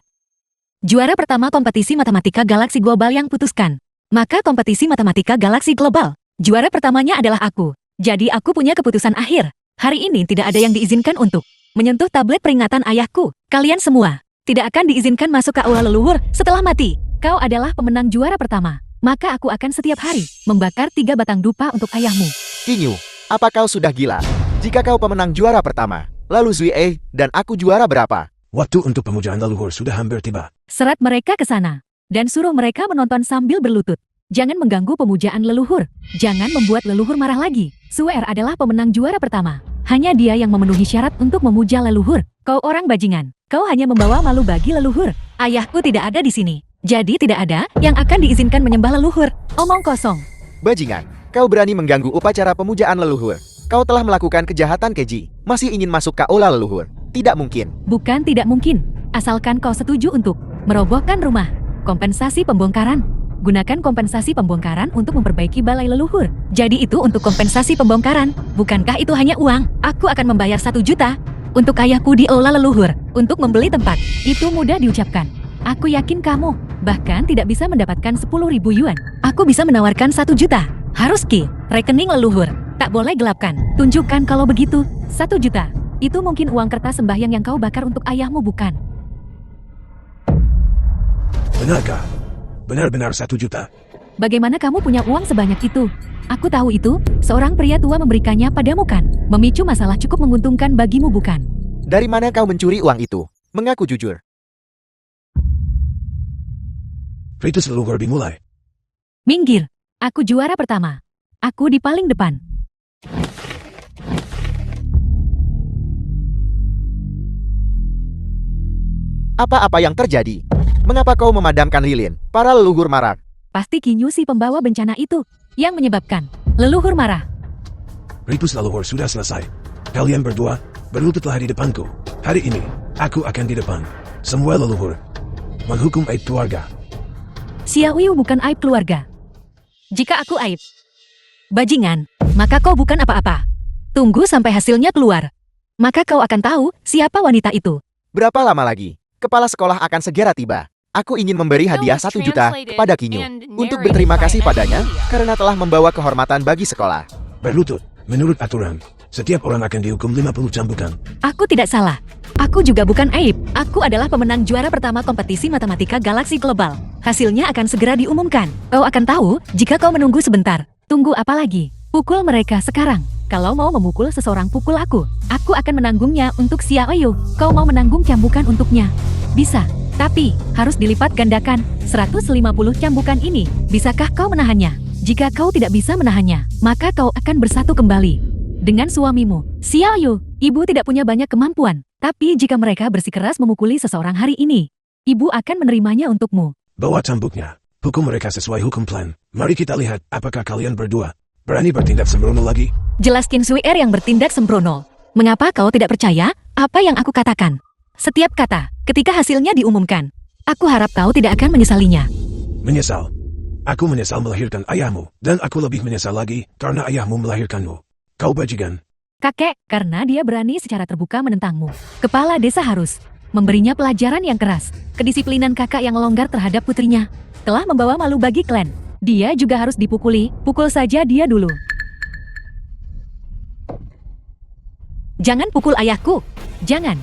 Juara pertama kompetisi matematika galaksi global yang putuskan. Maka kompetisi matematika galaksi global, juara pertamanya adalah aku. Jadi aku punya keputusan akhir. Hari ini tidak ada yang diizinkan untuk menyentuh tablet peringatan ayahku. Kalian semua tidak akan diizinkan masuk ke aula leluhur setelah mati. Kau adalah pemenang juara pertama. Maka aku akan setiap hari membakar 3 batang dupa untuk ayahmu. Qin Yu, apa kau sudah gila? Jika kau pemenang juara pertama, lalu Zui dan aku juara berapa? Waktu untuk pemujaan leluhur sudah hampir tiba. Serat mereka ke sana dan suruh mereka menonton sambil berlutut. Jangan mengganggu pemujaan leluhur. Jangan membuat leluhur marah lagi. Zuer adalah pemenang juara pertama. Hanya dia yang memenuhi syarat untuk memuja leluhur. Kau orang bajingan. Kau hanya membawa malu bagi leluhur. Ayahku tidak ada di sini. Jadi tidak ada yang akan diizinkan menyembah leluhur. Omong kosong. Bajingan, kau berani mengganggu upacara pemujaan leluhur. Kau telah melakukan kejahatan keji. Masih ingin masuk ke aula leluhur? Tidak mungkin. Bukan tidak mungkin. Asalkan kau setuju untuk merobohkan rumah. Kompensasi pembongkaran. Gunakan kompensasi pembongkaran untuk memperbaiki balai leluhur. Jadi itu untuk kompensasi pembongkaran. Bukankah itu hanya uang? Aku akan membayar 1 juta untuk ayahku di aula leluhur untuk membeli tempat. Itu mudah diucapkan. Aku yakin kamu bahkan tidak bisa mendapatkan 10.000 yuan. Aku bisa menawarkan 1 juta. Harus Ki, rekening leluhur. Tak boleh gelapkan. Tunjukkan kalau begitu. 1 juta. Itu mungkin uang kertas sembahyang yang kau bakar untuk ayahmu, bukan? Benarkah? Benar-benar 1 juta. Bagaimana kamu punya uang sebanyak itu? Aku tahu itu, seorang pria tua memberikannya padamu kan? Memicu masalah cukup menguntungkan bagimu, bukan? Dari mana kau mencuri uang itu? Mengaku jujur. Ritus leluhur dimulai. Minggir, aku juara pertama. Aku di paling depan. Apa-apa yang terjadi? Mengapa kau memadamkan lilin? Para leluhur marah. Pasti Qin Yu si pembawa bencana itu yang menyebabkan leluhur marah. Ritus leluhur sudah selesai. Kalian berdua berlututlah di depanku. Hari ini, aku akan di depan semua leluhur. Menghukum aib keluarga. Xiao Yu bukan aib keluarga. Jika aku aib bajingan, maka kau bukan apa-apa. Tunggu sampai hasilnya keluar. Maka kau akan tahu siapa wanita itu. Berapa lama lagi? Kepala sekolah akan segera tiba. Aku ingin memberi hadiah 1 juta kepada Qin Yu untuk berterima kasih padanya karena telah membawa kehormatan bagi sekolah. Berlutut, menurut aturan, setiap orang akan dihukum 50 cambukan. Aku tidak salah. Aku juga bukan aib. Aku adalah pemenang juara pertama kompetisi matematika galaksi global. Hasilnya akan segera diumumkan. Kau akan tahu jika kau menunggu sebentar. Tunggu apa lagi? Pukul mereka sekarang. Kalau mau memukul seseorang, pukul aku. Aku akan menanggungnya untuk Xiao Yu. Kau mau menanggung cambukan untuknya? Bisa. Tapi, harus dilipat gandakan. 150 cambukan ini. Bisakah kau menahannya? Jika kau tidak bisa menahannya, maka kau akan bersatu kembali dengan suamimu. Xiao Yu, ibu tidak punya banyak kemampuan. Tapi jika mereka bersikeras memukuli seseorang hari ini, ibu akan menerimanya untukmu. Bawa cambuknya. Hukum mereka sesuai hukum plan. Mari kita lihat apakah kalian berdua berani bertindak sembrono lagi. Jelas Qin Zuer yang bertindak sembrono. Mengapa kau tidak percaya apa yang aku katakan? Setiap kata, ketika hasilnya diumumkan, aku harap kau tidak akan menyesalinya. Menyesal. Aku menyesal melahirkan ayahmu, dan aku lebih menyesal lagi karena ayahmu melahirkanmu. Kau bajingan. Kakek, karena dia berani secara terbuka menentangmu. Kepala desa harus memberinya pelajaran yang keras. Kedisiplinan kakak yang longgar terhadap putrinya telah membawa malu bagi klan. Dia juga harus dipukuli. Pukul saja dia dulu. Jangan pukul ayahku. Jangan.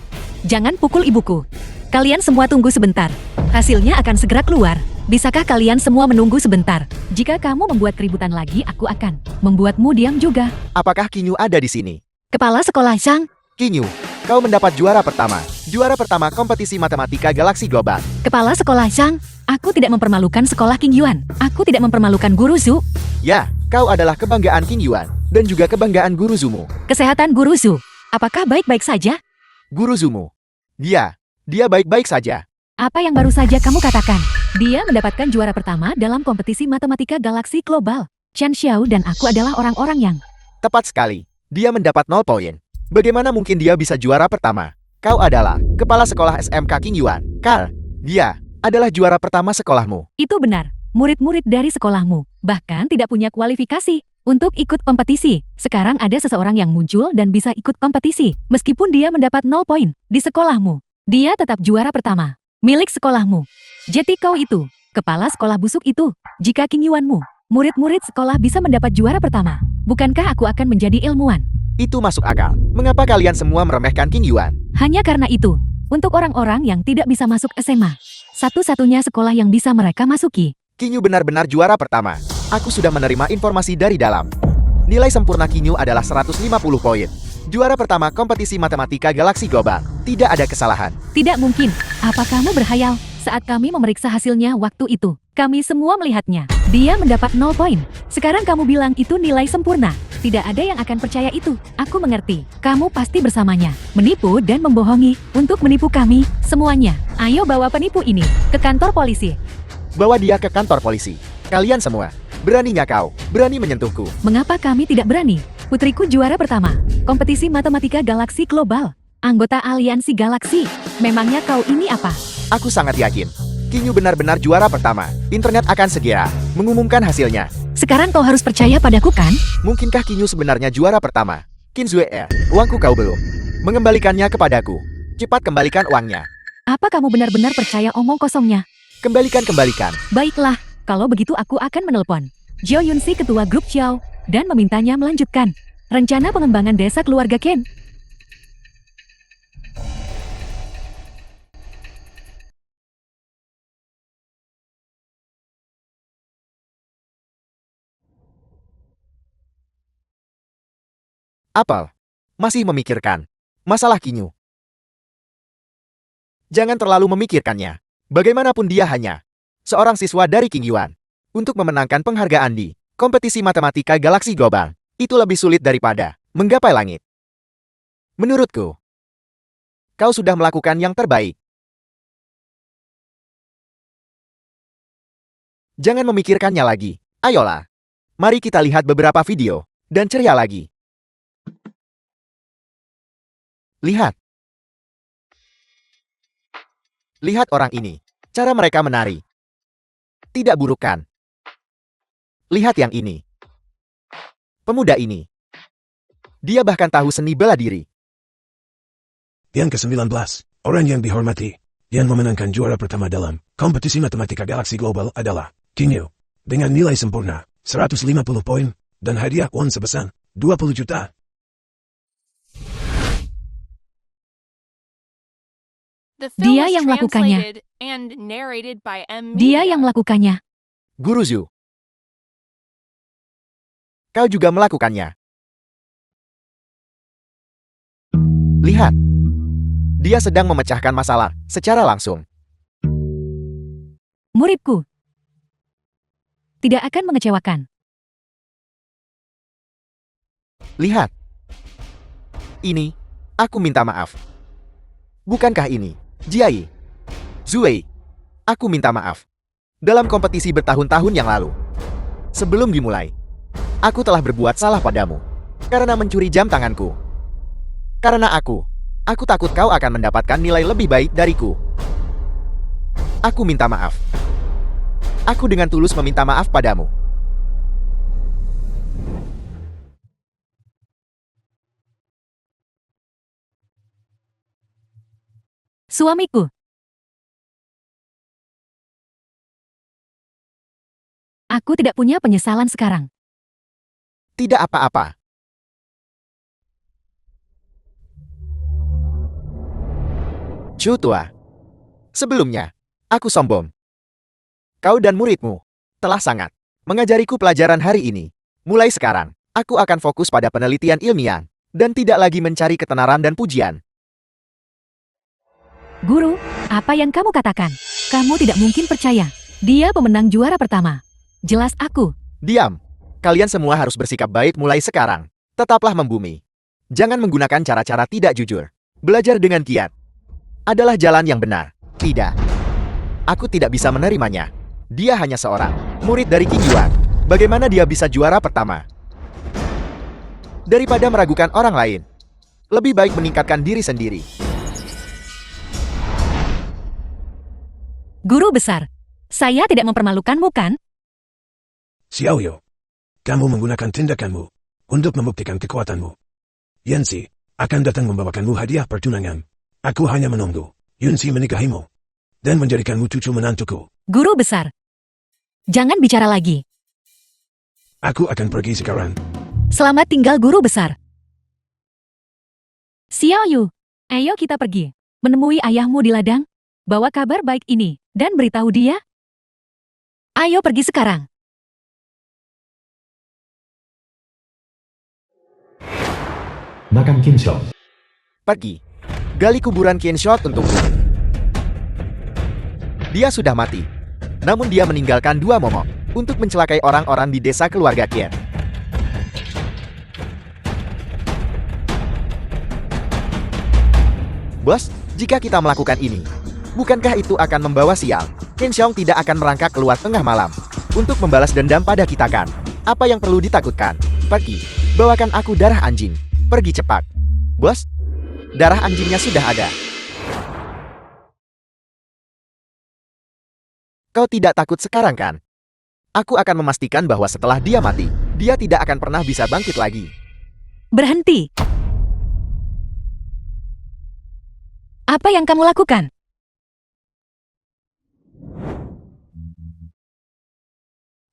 Jangan pukul ibuku. Kalian semua tunggu sebentar. Hasilnya akan segera keluar. Bisakah kalian semua menunggu sebentar? Jika kamu membuat keributan lagi, aku akan membuatmu diam juga. Apakah Qin Yu ada di sini? Kepala sekolah Zhang. Qin Yu, Kau mendapat juara pertama. Juara pertama kompetisi matematika galaksi global. Kepala sekolah Zhang, aku tidak mempermalukan sekolah King Yuan. Aku tidak mempermalukan Guru Zhu. Ya, kau adalah kebanggaan King Yuan. Dan juga kebanggaan Guru Zumu. Kesehatan Guru Zhu, apakah baik-baik saja? Guru Zumu. Dia baik-baik saja. Apa yang baru saja kamu katakan? Dia mendapatkan juara pertama dalam kompetisi matematika galaksi global. Chen Xiao dan aku adalah orang-orang yang... Tepat sekali. Dia mendapat 0 poin. Bagaimana mungkin dia bisa juara pertama? Kau adalah kepala sekolah SMK King Yuan. Carl, dia adalah juara pertama sekolahmu. Itu benar. Murid-murid dari sekolahmu bahkan tidak punya kualifikasi untuk ikut kompetisi. Sekarang ada seseorang yang muncul dan bisa ikut kompetisi. Meskipun dia mendapat 0 poin di sekolahmu, dia tetap juara pertama. Milik sekolahmu. Jadi kau itu, kepala sekolah busuk itu. Jika King Yuanmu, murid-murid sekolah bisa mendapat juara pertama, bukankah aku akan menjadi ilmuwan? Itu masuk akal. Mengapa kalian semua meremehkan King Yuan? Hanya karena itu, untuk orang-orang yang tidak bisa masuk SMA, satu-satunya sekolah yang bisa mereka masuki. King Yu benar-benar juara pertama. Aku sudah menerima informasi dari dalam. Nilai sempurna King Yu adalah 150 poin. Juara pertama kompetisi matematika galaksi global. Tidak ada kesalahan. Tidak mungkin. Apa kamu berhayal? Saat kami memeriksa hasilnya waktu itu, kami semua melihatnya. Dia mendapat 0 poin. Sekarang kamu bilang itu nilai sempurna. Tidak ada yang akan percaya itu. Aku mengerti. Kamu pasti bersamanya. Menipu dan membohongi. Untuk menipu kami, semuanya. Ayo bawa penipu ini ke kantor polisi. Bawa dia ke kantor polisi. Kalian semua. Beraninya kau? Berani menyentuhku? Mengapa kami tidak berani? Putriku juara pertama. Kompetisi matematika galaksi global. Anggota aliansi galaksi. Memangnya kau ini apa? Aku sangat yakin. King Yu benar-benar juara pertama. Internet akan segera mengumumkan hasilnya. Sekarang kau harus percaya padaku kan? Mungkinkah King Yu sebenarnya juara pertama? Qin Zue, uangku kau belum mengembalikannya kepadaku. Cepat kembalikan uangnya. Apa kamu benar-benar percaya omong kosongnya? Kembalikan. Baiklah, kalau begitu aku akan menelpon Zhou Yunxi, ketua grup Xiao, dan memintanya melanjutkan rencana pengembangan desa keluarga Ken. Apel masih memikirkan masalah King Yu. Jangan terlalu memikirkannya. Bagaimanapun dia hanya seorang siswa dari King Yuan. Untuk memenangkan penghargaan di kompetisi matematika galaksi global, itu lebih sulit daripada menggapai langit. Menurutku, kau sudah melakukan yang terbaik. Jangan memikirkannya lagi. Ayolah. Mari kita lihat beberapa video dan ceria lagi. Lihat. Lihat orang ini. Cara mereka menari. Tidak buruk kan? Lihat yang ini. Pemuda ini. Dia bahkan tahu seni bela diri. Yang ke-19, orang yang dihormati, yang memenangkan juara pertama dalam kompetisi matematika galaksi global adalah King Yu. Dengan nilai sempurna, 150 poin, dan hadiah uang sebesar 20 juta. The film Dia was yang melakukannya. translated and narrated by M. Dia Media. yang melakukannya. Guru Zhu. Kau juga melakukannya. Lihat. Dia sedang memecahkan masalah secara langsung. Muridku. Tidak akan mengecewakan. Lihat. Ini, aku minta maaf. Bukankah ini, Jiai? Zui, aku minta maaf. Dalam kompetisi bertahun-tahun yang lalu. Sebelum dimulai, aku telah berbuat salah padamu. Karena mencuri jam tanganku. Karena aku takut kau akan mendapatkan nilai lebih baik dariku. Aku minta maaf. Aku dengan tulus meminta maaf padamu. Suamiku. Aku tidak punya penyesalan sekarang. Tidak apa-apa. Chu tua. Sebelumnya, aku sombong. Kau dan muridmu telah sangat mengajariku pelajaran hari ini. Mulai sekarang, aku akan fokus pada penelitian ilmiah dan tidak lagi mencari ketenaran dan pujian. Guru, apa yang kamu katakan? Kamu tidak mungkin percaya. Dia pemenang juara pertama. Jelas aku. Diam. Kalian semua harus bersikap baik mulai sekarang. Tetaplah membumi. Jangan menggunakan cara-cara tidak jujur. Belajar dengan giat adalah jalan yang benar. Tidak. Aku tidak bisa menerimanya. Dia hanya seorang murid dari King Yuan. Bagaimana dia bisa juara pertama? Daripada meragukan orang lain, lebih baik meningkatkan diri sendiri. Guru besar, saya tidak mempermalukanmu kan? Xiaoyu, kamu menggunakan tindakanmu untuk membuktikan kekuatanmu. Yanxi akan datang membawakanmu hadiah pertunangan. Aku hanya menunggu Yunxi menikahimu dan menjadikanmu cucu menantuku. Guru besar, jangan bicara lagi. Aku akan pergi sekarang. Selamat tinggal guru besar. Xiaoyu, ayo kita pergi. Menemui ayahmu di ladang. Bawa kabar baik ini, dan beritahu dia. Ayo pergi sekarang. Makam Kinshot. Pergi. Gali kuburan Kinshot untukku. Dia sudah mati. Namun dia meninggalkan 2 momok untuk mencelakai orang-orang di desa keluarga Qin. Bos, jika kita melakukan ini, bukankah itu akan membawa sial? Qin Xiong tidak akan merangkak keluar tengah malam untuk membalas dendam pada kita kan? Apa yang perlu ditakutkan? Pergi. Bawakan aku darah anjing. Pergi cepat. Bos, darah anjingnya sudah ada. Kau tidak takut sekarang kan? Aku akan memastikan bahwa setelah dia mati, dia tidak akan pernah bisa bangkit lagi. Berhenti. Apa yang kamu lakukan?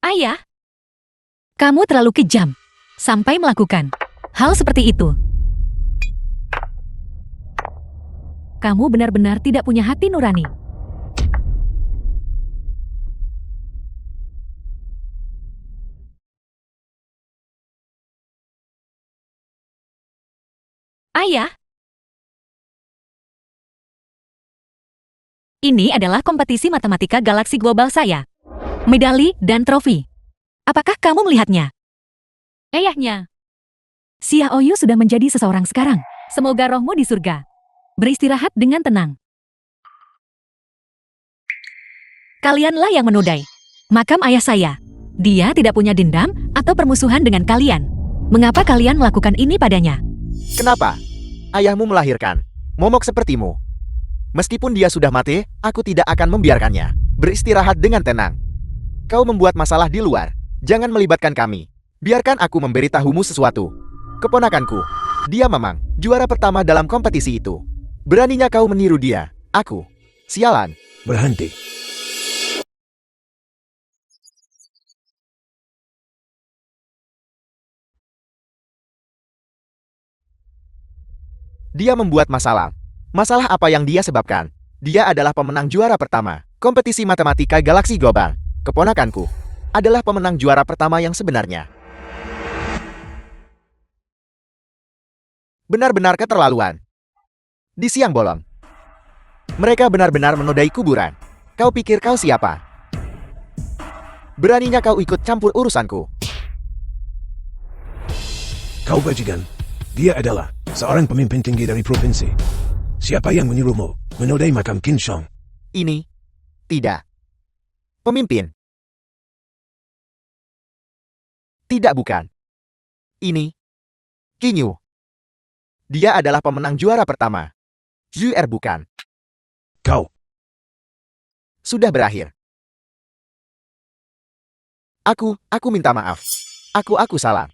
Ayah, kamu terlalu kejam sampai melakukan hal seperti itu. Kamu benar-benar tidak punya hati nurani. Ayah, ini adalah kompetisi matematika galaksi global saya. Medali dan trofi. Apakah kamu melihatnya? Ayahnya. Xiaoyu sudah menjadi seseorang sekarang. Semoga rohmu di surga. Beristirahat dengan tenang. Kalianlah yang menodai makam ayah saya. Dia tidak punya dendam atau permusuhan dengan kalian. Mengapa kalian melakukan ini padanya? Kenapa? Ayahmu melahirkan momok sepertimu. Meskipun dia sudah mati, aku tidak akan membiarkannya. Beristirahat dengan tenang. Kau membuat masalah di luar. Jangan melibatkan kami. Biarkan aku memberitahumu sesuatu. Keponakanku, dia memang juara pertama dalam kompetisi itu. Beraninya kau meniru dia. Aku. Sialan. Berhenti. Dia membuat masalah. Masalah apa yang dia sebabkan? Dia adalah pemenang juara pertama kompetisi matematika galaksi global. Keponakanku adalah pemenang juara pertama yang sebenarnya. Benar-benar keterlaluan. Di siang bolong, mereka benar-benar menodai kuburan. Kau pikir kau siapa? Beraninya kau ikut campur urusanku. Kau bajingan. Dia adalah seorang pemimpin tinggi dari provinsi. Siapa yang menyuruhmu menodai makam Kinshong? Ini tidak pemimpin. Tidak, bukan. Ini Qin Yu. Dia adalah pemenang juara pertama. Zhu Er bukan. Kau. Sudah berakhir. Aku minta maaf. Aku salah.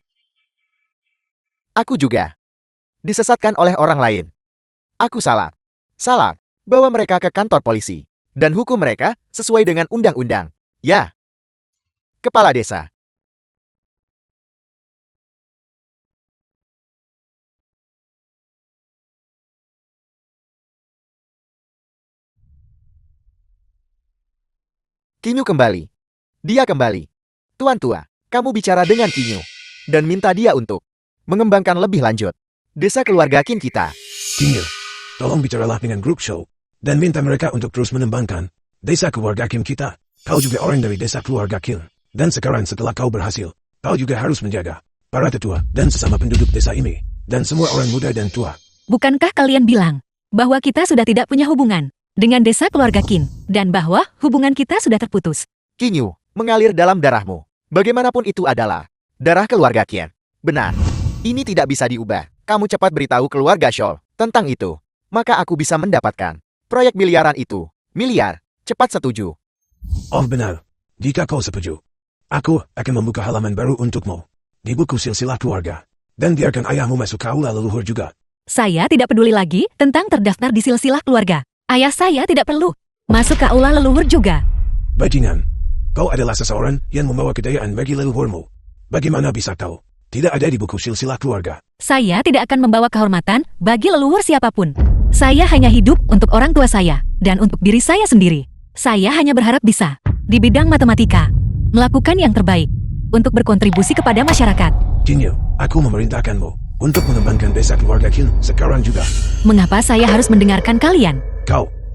Aku juga disesatkan oleh orang lain. Aku salah. Salah. Bawa mereka ke kantor polisi. Dan hukum mereka sesuai dengan undang-undang. Ya. Kepala desa. Qin Yu kembali. Dia kembali. Tuan tua, kamu bicara dengan Qin Yu dan minta dia untuk mengembangkan lebih lanjut desa keluarga Qin kita. Qin Yu, tolong bicaralah dengan grup show dan minta mereka untuk terus mengembangkan desa keluarga Kim kita. Kau juga orang dari desa keluarga Kim. Dan sekarang setelah kau berhasil, kau juga harus menjaga para tetua dan sesama penduduk desa ini, dan semua orang muda dan tua. Bukankah kalian bilang bahwa kita sudah tidak punya hubungan dengan desa keluarga Qin, dan bahwa hubungan kita sudah terputus? Kinyu, mengalir dalam darahmu. Bagaimanapun itu adalah darah keluarga Qin. Benar. Ini tidak bisa diubah. Kamu cepat beritahu keluarga Scholl tentang itu. Maka aku bisa mendapatkan proyek miliaran itu. Miliar. Cepat setuju. Oh benar. Jika kau setuju, aku akan membuka halaman baru untukmu di buku silsilah keluarga. Dan biarkan ayahmu masuk kaula leluhur juga. Saya tidak peduli lagi tentang terdaftar di silsilah keluarga. Ayah saya tidak perlu masuk ke aula leluhur juga. Bajingan, kau adalah seseorang yang membawa kejayaan bagi leluhurmu. Bagaimana bisa kau tidak ada di buku silsilah keluarga? Saya tidak akan membawa kehormatan bagi leluhur siapapun. Saya hanya hidup untuk orang tua saya dan untuk diri saya sendiri. Saya hanya berharap bisa, di bidang matematika, melakukan yang terbaik untuk berkontribusi kepada masyarakat. Kinyu, aku memerintahkanmu untuk mengembangkan desa keluarga Kim sekarang juga. Mengapa saya harus mendengarkan kalian?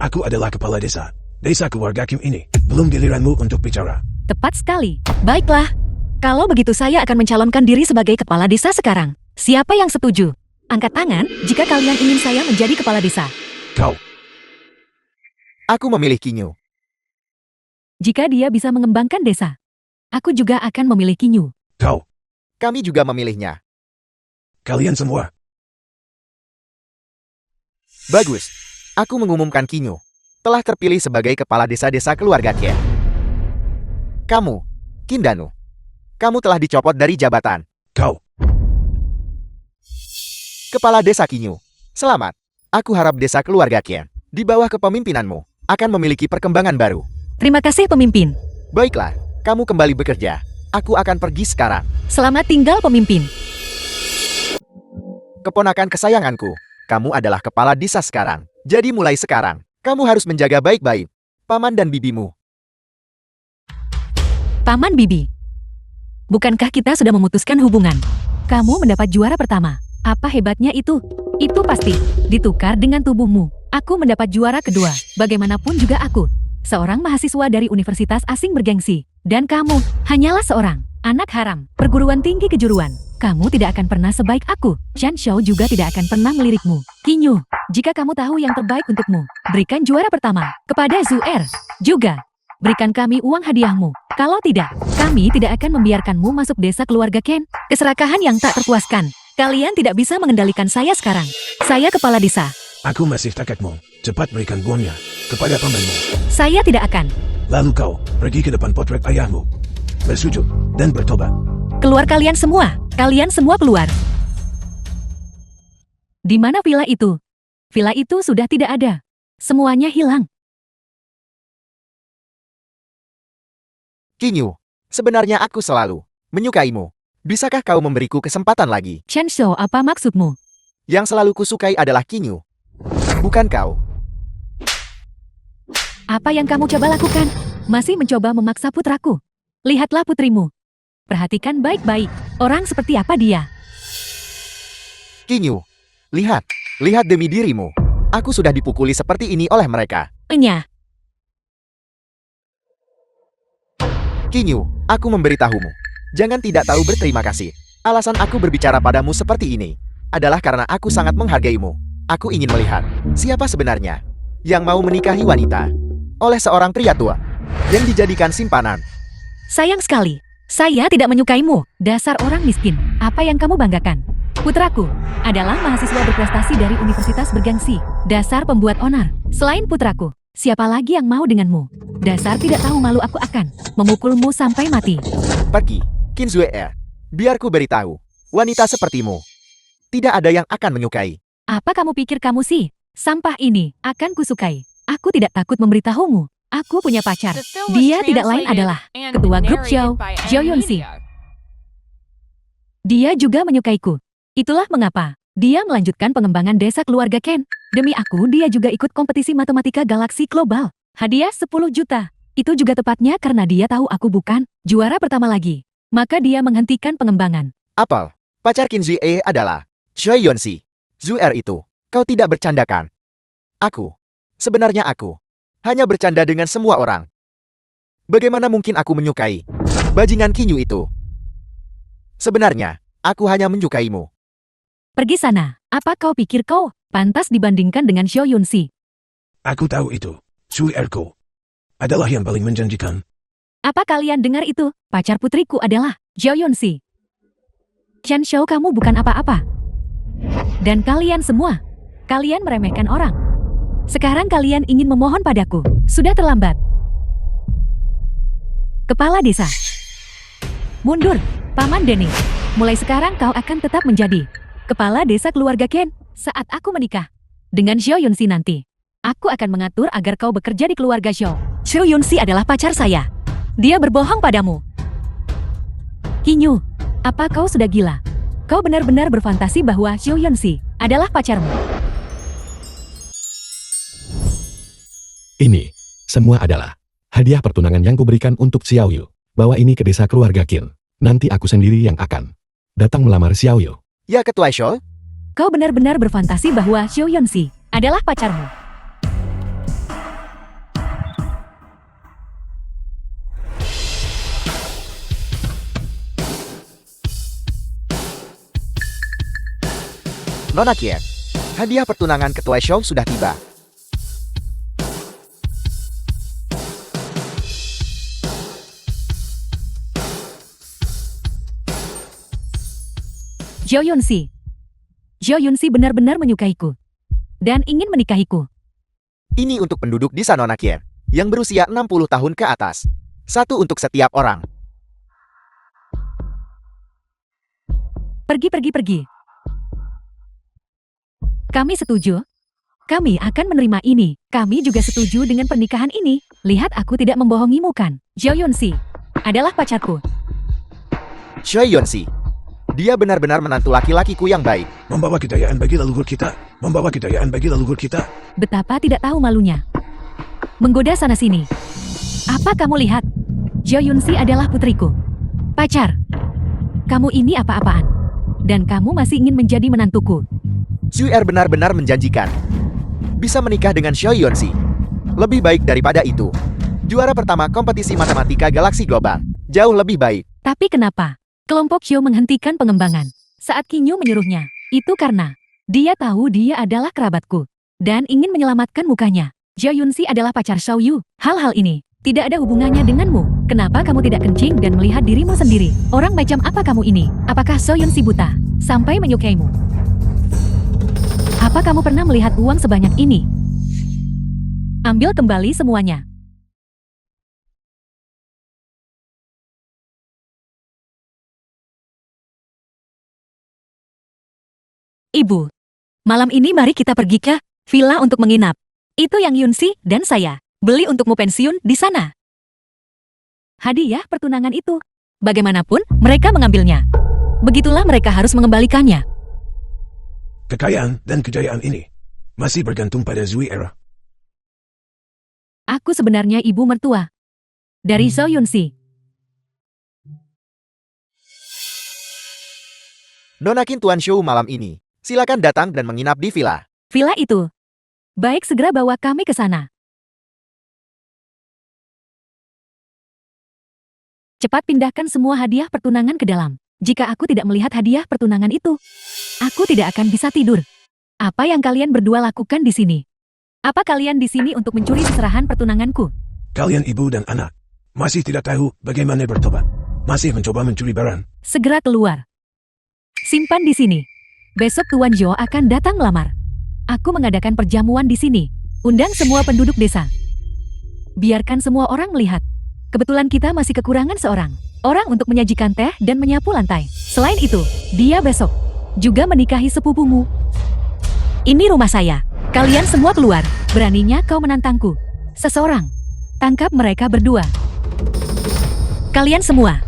Aku adalah kepala desa. Desa keluarga Kim ini belum giliranmu untuk bicara. Tepat sekali. Baiklah. Kalau begitu saya akan mencalonkan diri sebagai kepala desa sekarang. Siapa yang setuju? Angkat tangan jika kalian ingin saya menjadi kepala desa. Kau. Aku memilih Kinyu. Jika dia bisa mengembangkan desa, aku juga akan memilih Kinyu. Kau. Kami juga memilihnya. Kalian semua. Bagus. Aku mengumumkan Kinyu telah terpilih sebagai kepala desa-desa keluarga Qin. Kamu, Qin Danu, kamu telah dicopot dari jabatan Kau. kepala desa Kinyu. Selamat. Aku harap desa keluarga Qin di bawah kepemimpinanmu akan memiliki perkembangan baru. Terima kasih pemimpin. Baiklah, kamu kembali bekerja. Aku akan pergi sekarang. Selamat tinggal pemimpin. Keponakan kesayanganku, kamu adalah kepala desa sekarang. Jadi mulai sekarang, kamu harus menjaga baik-baik paman dan bibimu. Paman Bibi. Bukankah kita sudah memutuskan hubungan? Kamu mendapat juara pertama. Apa hebatnya itu? Itu pasti ditukar dengan tubuhmu. Aku mendapat juara kedua. Bagaimanapun juga aku seorang mahasiswa dari universitas asing bergengsi. Dan kamu hanyalah seorang anak haram perguruan tinggi kejuruan. Kamu tidak akan pernah sebaik aku. Chen Shou juga tidak akan pernah melirikmu. Kinyu, jika kamu tahu yang terbaik untukmu, berikan juara pertama kepada Zuer. Juga, berikan kami uang hadiahmu. Kalau tidak, kami tidak akan membiarkanmu masuk desa keluarga Ken. Keserakahan yang tak terpuaskan. Kalian tidak bisa mengendalikan saya sekarang. Saya kepala desa. Aku masih takatmu. Cepat berikan bonnya kepada pamanmu. Saya tidak akan. Lalu kau pergi ke depan potret ayahmu, bersujud dan bertobat. Keluar kalian semua. Kalian semua keluar. Di mana villa itu? Villa itu sudah tidak ada. Semuanya hilang. Kinyu, sebenarnya aku selalu menyukaimu. Bisakah kau memberiku kesempatan lagi? Chen Shou, apa maksudmu? Yang selalu kusukai adalah Kinyu, bukan kau. Apa yang kamu coba lakukan? Masih mencoba memaksa putraku. Lihatlah putrimu. Perhatikan baik-baik. Orang seperti apa dia? Kinyu, lihat demi dirimu. Aku sudah dipukuli seperti ini oleh mereka. Enya. Kinyu, aku memberitahumu. Jangan tidak tahu berterima kasih. Alasan aku berbicara padamu seperti ini adalah karena aku sangat menghargaimu. Aku ingin melihat siapa sebenarnya yang mau menikahi wanita oleh seorang pria tua yang dijadikan simpanan. Sayang sekali. Saya tidak menyukaimu. Dasar orang miskin. Apa yang kamu banggakan? Putraku adalah mahasiswa berprestasi dari universitas bergengsi. Dasar pembuat onar. Selain putraku, siapa lagi yang mau denganmu? Dasar tidak tahu malu, aku akan memukulmu sampai mati. Pergi, Qin Zuer. Biar ku beritahu, wanita sepertimu tidak ada yang akan menyukai. Apa kamu pikir kamu sih? Sampah ini akan kusukai. Aku tidak takut memberitahumu. Aku punya pacar. The film was Dia tidak lain translated adalah and ketua grup narrated Xiao, by Zhou M Yunxi. Media. Dia juga menyukaiku. Itulah mengapa dia melanjutkan pengembangan desa keluarga Ken. Demi aku, dia juga ikut kompetisi matematika galaksi global. Hadiah 10 juta. Itu juga tepatnya karena dia tahu aku bukan juara pertama lagi. Maka dia menghentikan pengembangan. Apel, pacar Qin Zuer adalah Choi Yonsi. Zuer itu, kau tidak bercandakan. Aku Sebenarnya aku hanya bercanda dengan semua orang. Bagaimana mungkin aku menyukai bajingan Kinyu itu? Sebenarnya, aku hanya menyukaimu. Pergi sana. Apa kau pikir kau pantas dibandingkan dengan Xiao Yunxi? Aku tahu itu. Sui Erko adalah yang paling menjanjikan. Apa kalian dengar itu? Pacar putriku adalah Xiao Yunxi. Chen Shou, kamu bukan apa-apa. Dan kalian semua, kalian meremehkan orang. Sekarang kalian ingin memohon padaku. Sudah terlambat. Kepala desa. Mundur, Paman Denny. Mulai sekarang kau akan tetap menjadi kepala desa keluarga Ken. Saat aku menikah dengan Xiao Yunxi nanti, aku akan mengatur agar kau bekerja di keluarga Xiao. Xiao Yunxi adalah pacar saya. Dia berbohong padamu. Kinyu, apa kau sudah gila? Kau benar-benar berfantasi bahwa Xiao Yunxi adalah pacarmu. Ini semua adalah hadiah pertunangan yang kuberikan untuk Xiao Yu. Bawa ini ke desa keluarga Qin. Nanti aku sendiri yang akan datang melamar Xiao Yu. Ya Ketua Shou, Kau benar-benar berfantasi bahwa Xiao Yunxi adalah pacarmu. Nona Qian, hadiah pertunangan Ketua Shou sudah tiba. Xiao Yunxi. Xiao Yunxi benar-benar menyukaiku dan ingin menikahiku. Ini untuk penduduk desa Nona Qian yang berusia 60 tahun ke atas. Satu untuk setiap orang. Pergi. Kami setuju. Kami akan menerima ini. Kami juga setuju dengan pernikahan ini. Lihat, aku tidak membohongimu kan? Xiao Yunxi adalah pacarku. Xiao Yunxi, dia benar-benar menantu laki-lakiku yang baik. Membawa kejayaan bagi leluhur kita. Membawa kejayaan bagi leluhur kita. Betapa tidak tahu malunya. Menggoda sana-sini. Apa kamu lihat? Xiao Yunxi adalah putriku. Pacar. Kamu ini apa-apaan? Dan kamu masih ingin menjadi menantuku. Sui Er benar-benar menjanjikan. Bisa menikah dengan Xiao Yunxi. Lebih baik daripada itu. Juara pertama kompetisi matematika galaksi global. Jauh lebih baik. Tapi kenapa? Kelompok Xiao menghentikan pengembangan saat Kinyu menyuruhnya. Itu karena dia tahu dia adalah kerabatku dan ingin menyelamatkan mukanya. Xiao Yunxi adalah pacar Xiao Yu. Hal-hal ini tidak ada hubungannya denganmu. Kenapa kamu tidak kencing dan melihat dirimu sendiri? Orang macam apa kamu ini? Apakah Xiao Yunxi buta sampai menyukaimu? Apa kamu pernah melihat uang sebanyak ini? Ambil kembali semuanya. Ibu, malam ini mari kita pergi ke villa untuk menginap. Itu yang Yunxi dan saya beli untukmu pensiun di sana. Hadiah pertunangan itu. Bagaimanapun, mereka mengambilnya. Begitulah mereka harus mengembalikannya. Kekayaan dan kejayaan ini masih bergantung pada Zui Era. Aku sebenarnya ibu mertua dari Xiao Yunxi. Nona Qin Tuan Shou malam ini. Silakan datang dan menginap di villa. Villa itu. Baik, segera bawa kami ke sana. Cepat pindahkan semua hadiah pertunangan ke dalam. Jika aku tidak melihat hadiah pertunangan itu, aku tidak akan bisa tidur. Apa yang kalian berdua lakukan di sini? Apa kalian di sini untuk mencuri seserahan pertunanganku? Kalian ibu dan anak masih tidak tahu bagaimana bertobat. Masih mencoba mencuri barang. Segera keluar. Simpan di sini. Besok Tuan Zhou akan datang melamar. Aku mengadakan perjamuan di sini. Undang semua penduduk desa. Biarkan semua orang melihat. Kebetulan kita masih kekurangan seorang orang untuk menyajikan teh dan menyapu lantai. Selain itu, dia besok juga menikahi sepupumu. Ini rumah saya. Kalian semua keluar. Beraninya kau menantangku. Seseorang. Tangkap mereka berdua. Kalian semua.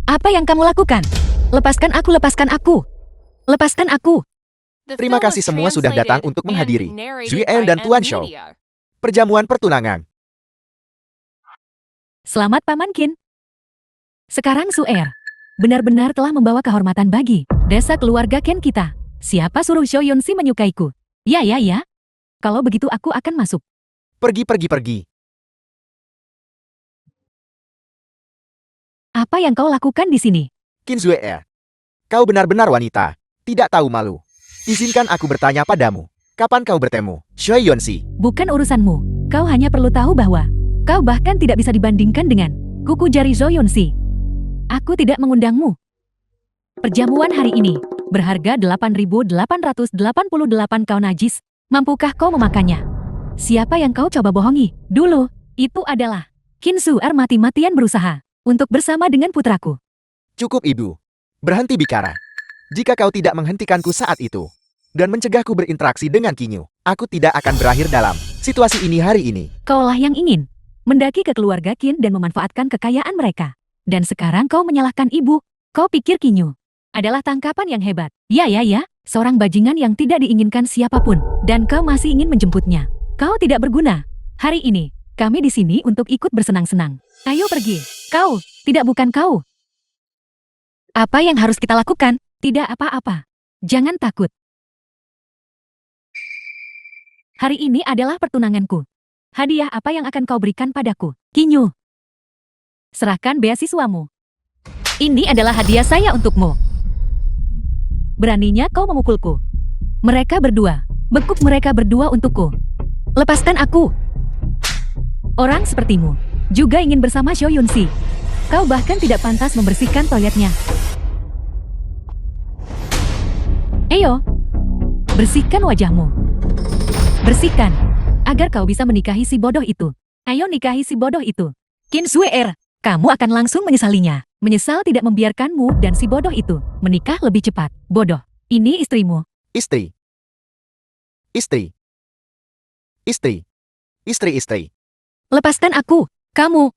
Apa yang kamu lakukan? Lepaskan aku, lepaskan aku. Lepaskan aku. The Terima film kasih was semua sudah datang translated untuk and menghadiri. narrated Zui by En dan M Tuan Shou. Media. Perjamuan pertunangan. Selamat Paman Qin. Sekarang Suer benar-benar telah membawa kehormatan bagi desa keluarga Ken kita. Siapa suruh Xiao Yunxi menyukaiku? Ya. Kalau begitu aku akan masuk. Pergi, pergi, pergi. Apa yang kau lakukan di sini? Qin Zuer. Kau benar-benar wanita. Tidak tahu malu. Izinkan aku bertanya padamu. Kapan kau bertemu Shui Yunxi? Bukan urusanmu. Kau hanya perlu tahu bahwa kau bahkan tidak bisa dibandingkan dengan kuku jari Zhou Yunxi. Aku tidak mengundangmu. Perjamuan hari ini berharga 8.888 kau najis. Mampukah kau memakannya? Siapa yang kau coba bohongi? Dulu, itu adalah Qin Zuer mati-matian berusaha untuk bersama dengan putraku. Cukup, Ibu. Berhenti bicara. Jika kau tidak menghentikanku saat itu dan mencegahku berinteraksi dengan Qinyu, aku tidak akan berakhir dalam situasi ini hari ini. Kaulah yang ingin mendaki ke keluarga Qin dan memanfaatkan kekayaan mereka. Dan sekarang kau menyalahkan ibu. Kau pikir Qinyu adalah tangkapan yang hebat. Ya, seorang bajingan yang tidak diinginkan siapapun. Dan kau masih ingin menjemputnya. Kau tidak berguna. Hari ini, kami di sini untuk ikut bersenang-senang. Ayo pergi. Kau, bukan kau. Apa yang harus kita lakukan? Tidak apa-apa. Jangan takut. Hari ini adalah pertunanganku. Hadiah apa yang akan kau berikan padaku? Qinyu, serahkan beasiswamu. Ini adalah hadiah saya untukmu. Beraninya kau memukulku. Mereka berdua, bekuk mereka berdua untukku. Lepaskan aku. Orang sepertimu juga ingin bersama Zhou Yunxi. Kau bahkan tidak pantas membersihkan toiletnya. Ayo, bersihkan wajahmu. Bersihkan, agar kau bisa menikahi si bodoh itu. Ayo nikahi si bodoh itu. Qin Zuer, kamu akan langsung menyesalinya. Menyesal tidak membiarkanmu dan si bodoh itu menikah lebih cepat. Bodoh, ini istrimu. Istri. Istri. Istri. Istri. Lepaskan aku, kamu.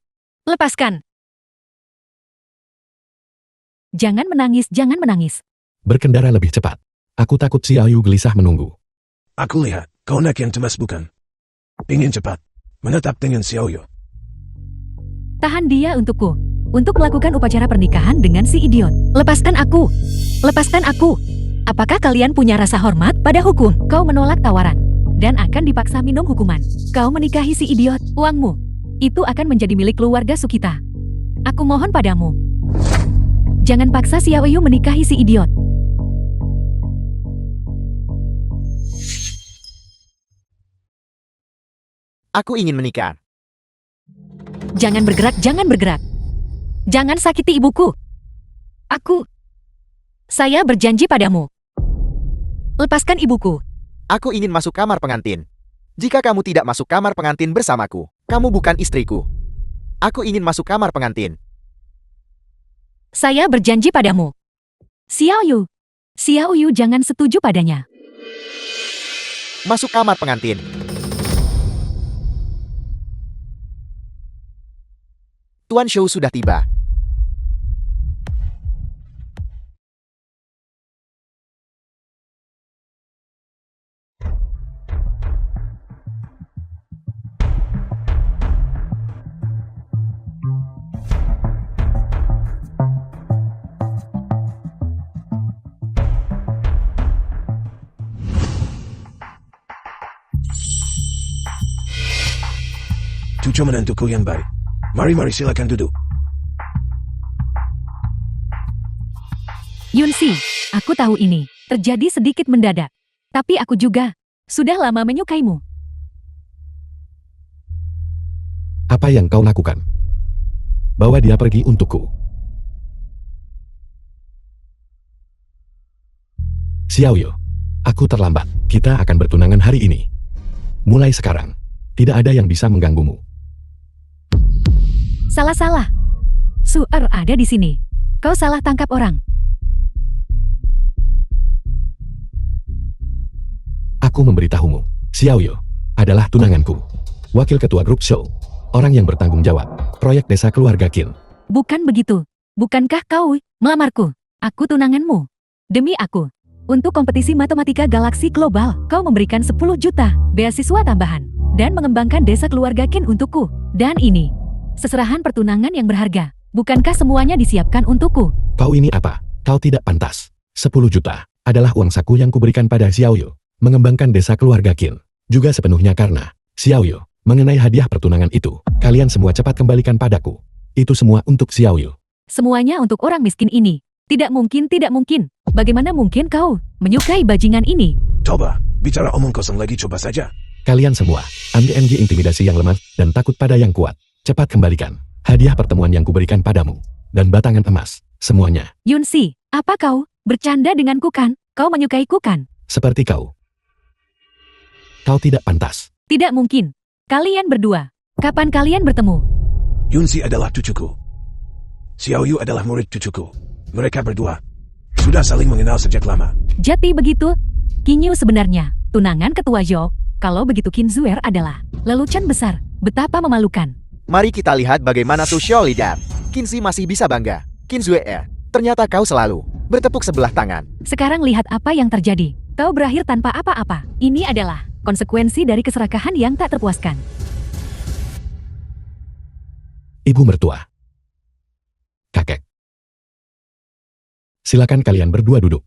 Lepaskan. Jangan menangis, jangan menangis. Berkendara lebih cepat. Aku takut Xiaoyu gelisah menunggu. Aku lihat, kau anak yang cemas bukan? Ingin cepat menetap dengan Xiaoyu. Tahan dia untukku. Untuk melakukan upacara pernikahan dengan si idiot. Lepaskan aku. Lepaskan aku. Apakah kalian punya rasa hormat pada hukum? Kau menolak tawaran dan akan dipaksa minum hukuman. Kau menikahi si idiot. Uangmu itu akan menjadi milik keluarga Sukita. Aku mohon padamu. Jangan paksa Xiaoyu menikahi si idiot. Aku ingin menikah. Jangan bergerak, jangan bergerak. Jangan sakiti ibuku. Saya berjanji padamu. Lepaskan ibuku. Aku ingin masuk kamar pengantin. Jika kamu tidak masuk kamar pengantin bersamaku, kamu bukan istriku. Aku ingin masuk kamar pengantin. Saya berjanji padamu. Xiaoyu, jangan setuju padanya. Masuk kamar pengantin. Tuan Shou sudah tiba. Cucu menantuku yang baik. Mari silakan duduk. Yunxi, aku tahu ini terjadi sedikit mendadak. Tapi aku juga sudah lama menyukaimu. Apa yang kau lakukan? Bawa dia pergi untukku. Xiaoyu, aku terlambat. Kita akan bertunangan hari ini. Mulai sekarang, tidak ada yang bisa mengganggumu. Salah. Zuer ada di sini. Kau salah tangkap orang. Aku memberitahumu, Xiaoyu adalah tunanganku. Wakil ketua grup show. Orang yang bertanggung jawab. Proyek desa keluarga Qin. Bukan begitu. Bukankah kau melamarku? Aku tunanganmu. Demi aku. Untuk kompetisi matematika galaksi global, kau memberikan 10 juta beasiswa tambahan. Dan mengembangkan desa keluarga Qin untukku. Dan ini seserahan pertunangan yang berharga. Bukankah semuanya disiapkan untukku? Kau ini apa? Kau tidak pantas. 10 juta adalah uang saku yang kuberikan pada Xiaoyu. Mengembangkan desa keluarga Qin. Juga sepenuhnya karena Xiaoyu Mengenai hadiah pertunangan itu, kalian semua cepat kembalikan padaku. Itu semua untuk Xiaoyu. Semuanya untuk orang miskin ini. Tidak mungkin, tidak mungkin. Bagaimana mungkin kau menyukai bajingan ini? Coba, bicara omong kosong lagi coba saja. Kalian semua, ambil intimidasi yang lemah dan takut pada yang kuat. Cepat kembalikan hadiah pertemuan yang kuberikan padamu. Dan batangan emas, semuanya. Yunsi, apa kau bercanda denganku kan? Kau menyukaiku kan? Seperti kau. Kau tidak pantas. Tidak mungkin. Kalian berdua. Kapan kalian bertemu? Yunsi adalah cucuku. Xiaoyu adalah murid cucuku. Mereka berdua sudah saling mengenal sejak lama. Jadi begitu? Kinyu sebenarnya tunangan ketua Zhou. Kalau begitu Qin Zuer adalah lelucon besar. Betapa memalukan. Mari kita lihat bagaimana Social Leader. Qinzi masih bisa bangga. Qin Zuer, ternyata kau selalu bertepuk sebelah tangan. Sekarang lihat apa yang terjadi. Kau berakhir tanpa apa-apa. Ini adalah konsekuensi dari keserakahan yang tak terpuaskan. Ibu mertua. Kakek. Silakan kalian berdua duduk.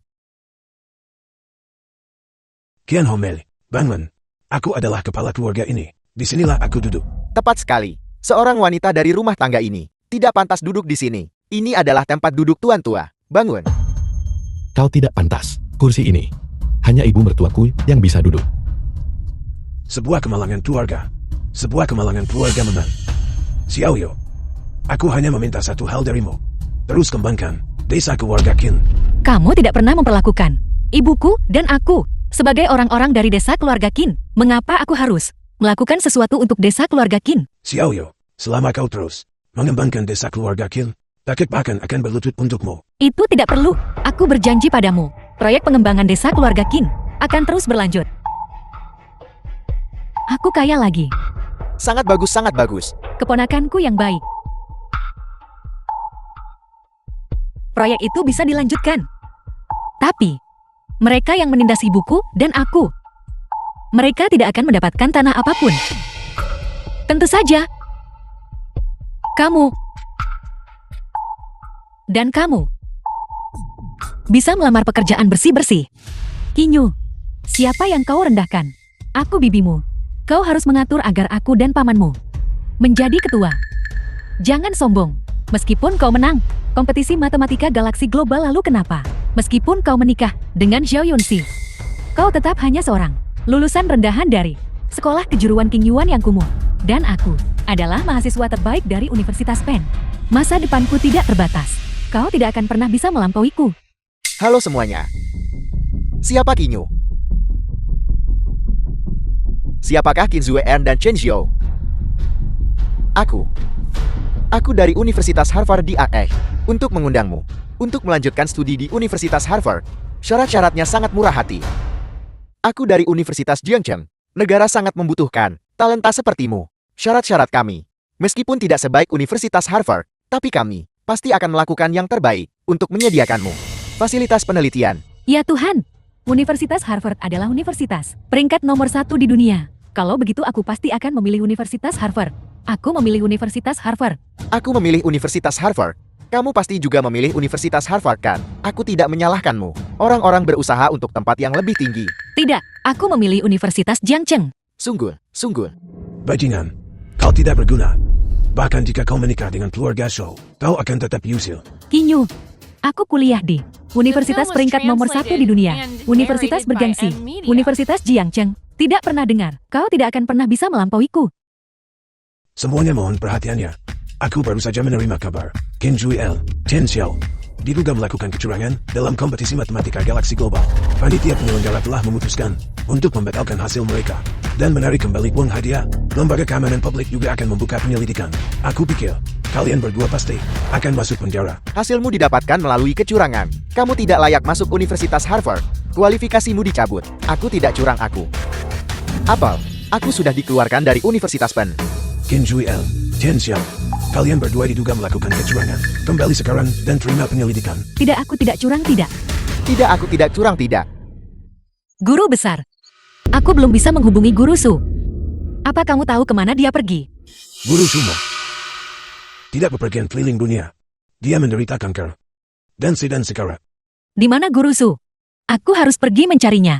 Qian Homel, bangun. Aku adalah kepala keluarga ini. Disinilah aku duduk. Tepat sekali. Seorang wanita dari rumah tangga ini tidak pantas duduk di sini. Ini adalah tempat duduk tuan tua. Bangun. Kau tidak pantas. Kursi ini. Hanya ibu mertuaku yang bisa duduk. Sebuah kemalangan keluarga. Sebuah kemalangan keluarga memang. Xiaoyu, aku hanya meminta satu hal darimu. Terus kembangkan desa keluarga Qin. Kamu tidak pernah memperlakukan ibuku dan aku sebagai orang-orang dari desa keluarga Qin. Mengapa aku harus melakukan sesuatu untuk desa keluarga Qin? Xiaoyu, selama kau terus mengembangkan desa keluarga Qin, kakek bahkan akan berlutut untukmu. Itu tidak perlu. Aku berjanji padamu. Proyek pengembangan desa keluarga Qin akan terus berlanjut. Aku kaya lagi. Sangat bagus, sangat bagus. Keponakanku yang baik. Proyek itu bisa dilanjutkan. Tapi, mereka yang menindas ibuku dan aku, mereka tidak akan mendapatkan tanah apapun. Tentu saja. Kamu dan kamu bisa melamar pekerjaan bersih-bersih. Kinyu, siapa yang kau rendahkan? Aku bibimu. Kau harus mengatur agar aku dan pamanmu menjadi ketua. Jangan sombong. Meskipun kau menang kompetisi matematika galaksi global, lalu kenapa? Meskipun kau menikah dengan Zhao Yunxi, kau tetap hanya seorang lulusan rendahan dari sekolah kejuruan King Yuan yang kumuh. Dan aku adalah mahasiswa terbaik dari Universitas Penn. Masa depanku tidak terbatas. Kau tidak akan pernah bisa melampauiku. Halo semuanya. Siapa Kinyu? Siapakah Qin Zuer dan Chen Zhou? Aku dari Universitas Harvard di AE untuk mengundangmu untuk melanjutkan studi di Universitas Harvard. Syarat-syaratnya sangat murah hati. Aku dari Universitas Jiangcheng. Negara sangat membutuhkan talenta sepertimu. Syarat-syarat kami, meskipun tidak sebaik Universitas Harvard, tapi kami pasti akan melakukan yang terbaik untuk menyediakanmu fasilitas penelitian. Ya Tuhan, Universitas Harvard adalah universitas peringkat nomor 1 di dunia. Kalau begitu aku pasti akan memilih Universitas Harvard. Aku memilih Universitas Harvard. Aku memilih Universitas Harvard. Kamu pasti juga memilih Universitas Harvard kan? Aku tidak menyalahkanmu. Orang-orang berusaha untuk tempat yang lebih tinggi. Tidak, aku memilih Universitas Jiangcheng. Sungguh. Bajingan, kau tidak berguna. Bahkan jika kau menikah dengan keluarga Zhou, kau akan tetap usil. Kinyu, aku kuliah di Universitas peringkat nomor 1 di dunia. Universitas bergengsi. Universitas Jiangcheng. Tidak pernah dengar. Kau tidak akan pernah bisa melampauiku. Semuanya mohon perhatiannya. Aku baru saja menerima kabar. Qin Zuel, Chen Xiao diduga melakukan kecurangan dalam kompetisi matematika galaksi global. Panitia penyelenggara telah memutuskan untuk membatalkan hasil mereka dan menarik kembali uang hadiah. Lembaga Keamanan Publik juga akan membuka penyelidikan. Aku pikir kalian berdua pasti akan masuk penjara. Hasilmu didapatkan melalui kecurangan. Kamu tidak layak masuk Universitas Harvard. Kualifikasimu dicabut. Aku tidak curang aku. Apel, aku sudah dikeluarkan dari Universitas Penn. Qin Zuel, Chen Xiao, kalian berdua diduga melakukan kecurangan. Kembali sekarang dan terima penyelidikan. Tidak, aku tidak curang, tidak. Tidak, aku tidak curang, tidak. Guru besar. Aku belum bisa menghubungi Guru Su. Apa kamu tahu kemana dia pergi? Guru Sumo tidak bepergian keliling dunia. Dia menderita kanker dan sedang sekarat. Di mana Guru Su? Aku harus pergi mencarinya.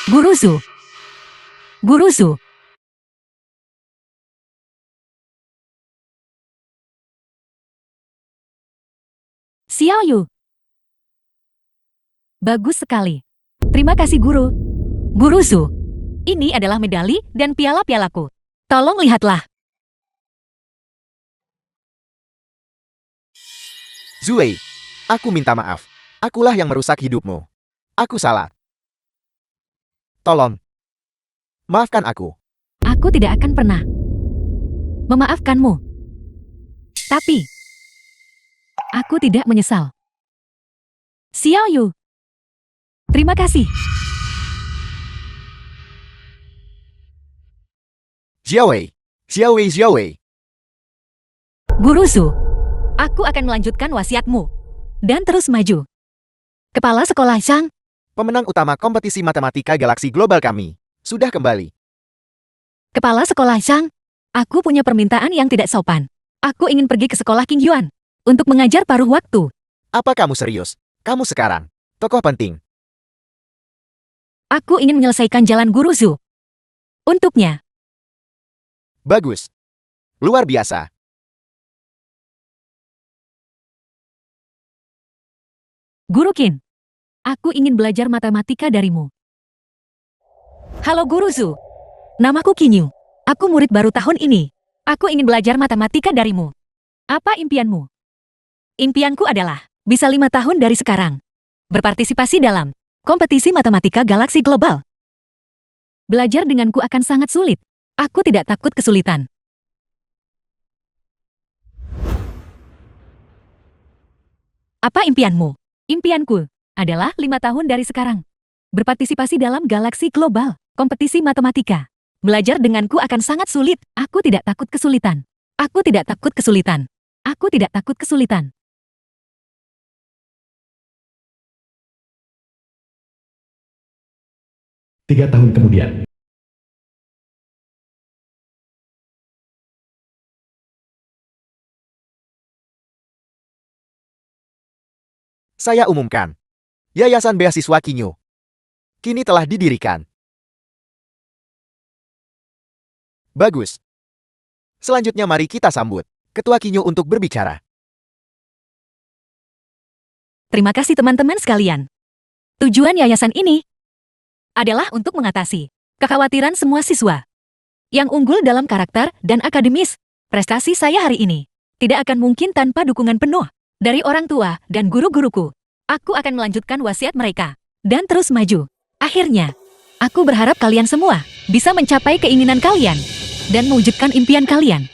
Guru Su. Guru Su. Xiao Yu. Bagus sekali. Terima kasih guru. Guru Su. Ini adalah medali dan piala-pialaku. Tolong lihatlah. Zuei, aku minta maaf. Akulah yang merusak hidupmu. Aku salah. Tolong. Maafkan aku. Aku tidak akan pernah memaafkanmu. Tapi, aku tidak menyesal. Xiao Yu. Terima kasih. Xiaowei. Xiaowei Xiaowei. Guru Su. Aku akan melanjutkan wasiatmu. Dan terus maju. Kepala sekolah Shang. Pemenang utama kompetisi matematika galaksi global kami sudah kembali. Kepala sekolah Shang. Aku punya permintaan yang tidak sopan. Aku ingin pergi ke sekolah King Yuan. Untuk mengajar paruh waktu. Apa kamu serius? Kamu sekarang tokoh penting. Aku ingin menyelesaikan jalan Guru Su. Untuknya. Bagus. Luar biasa. Guru Qin. Aku ingin belajar matematika darimu. Halo Guru Su. Namaku Qin Yu. Aku murid baru tahun ini. Aku ingin belajar matematika darimu. Apa impianmu? Impianku adalah bisa 5 tahun dari sekarang. Berpartisipasi dalam kompetisi matematika galaksi global. Belajar denganku akan sangat sulit. Aku tidak takut kesulitan. Apa impianmu? Impianku adalah 5 tahun dari sekarang. Berpartisipasi dalam galaksi global, kompetisi matematika. Belajar denganku akan sangat sulit. Aku tidak takut kesulitan. Aku tidak takut kesulitan. Aku tidak takut kesulitan. Tiga tahun kemudian. Saya umumkan. Yayasan Beasiswa Kinyo kini telah didirikan. Bagus. Selanjutnya mari kita sambut Ketua Kinyo untuk berbicara. Terima kasih teman-teman sekalian. Tujuan yayasan ini adalah untuk mengatasi kekhawatiran semua siswa yang unggul dalam karakter dan akademis. Prestasi saya hari ini tidak akan mungkin tanpa dukungan penuh dari orang tua dan guru-guruku. Aku akan melanjutkan wasiat mereka dan terus maju. Akhirnya, aku berharap kalian semua bisa mencapai keinginan kalian dan mewujudkan impian kalian.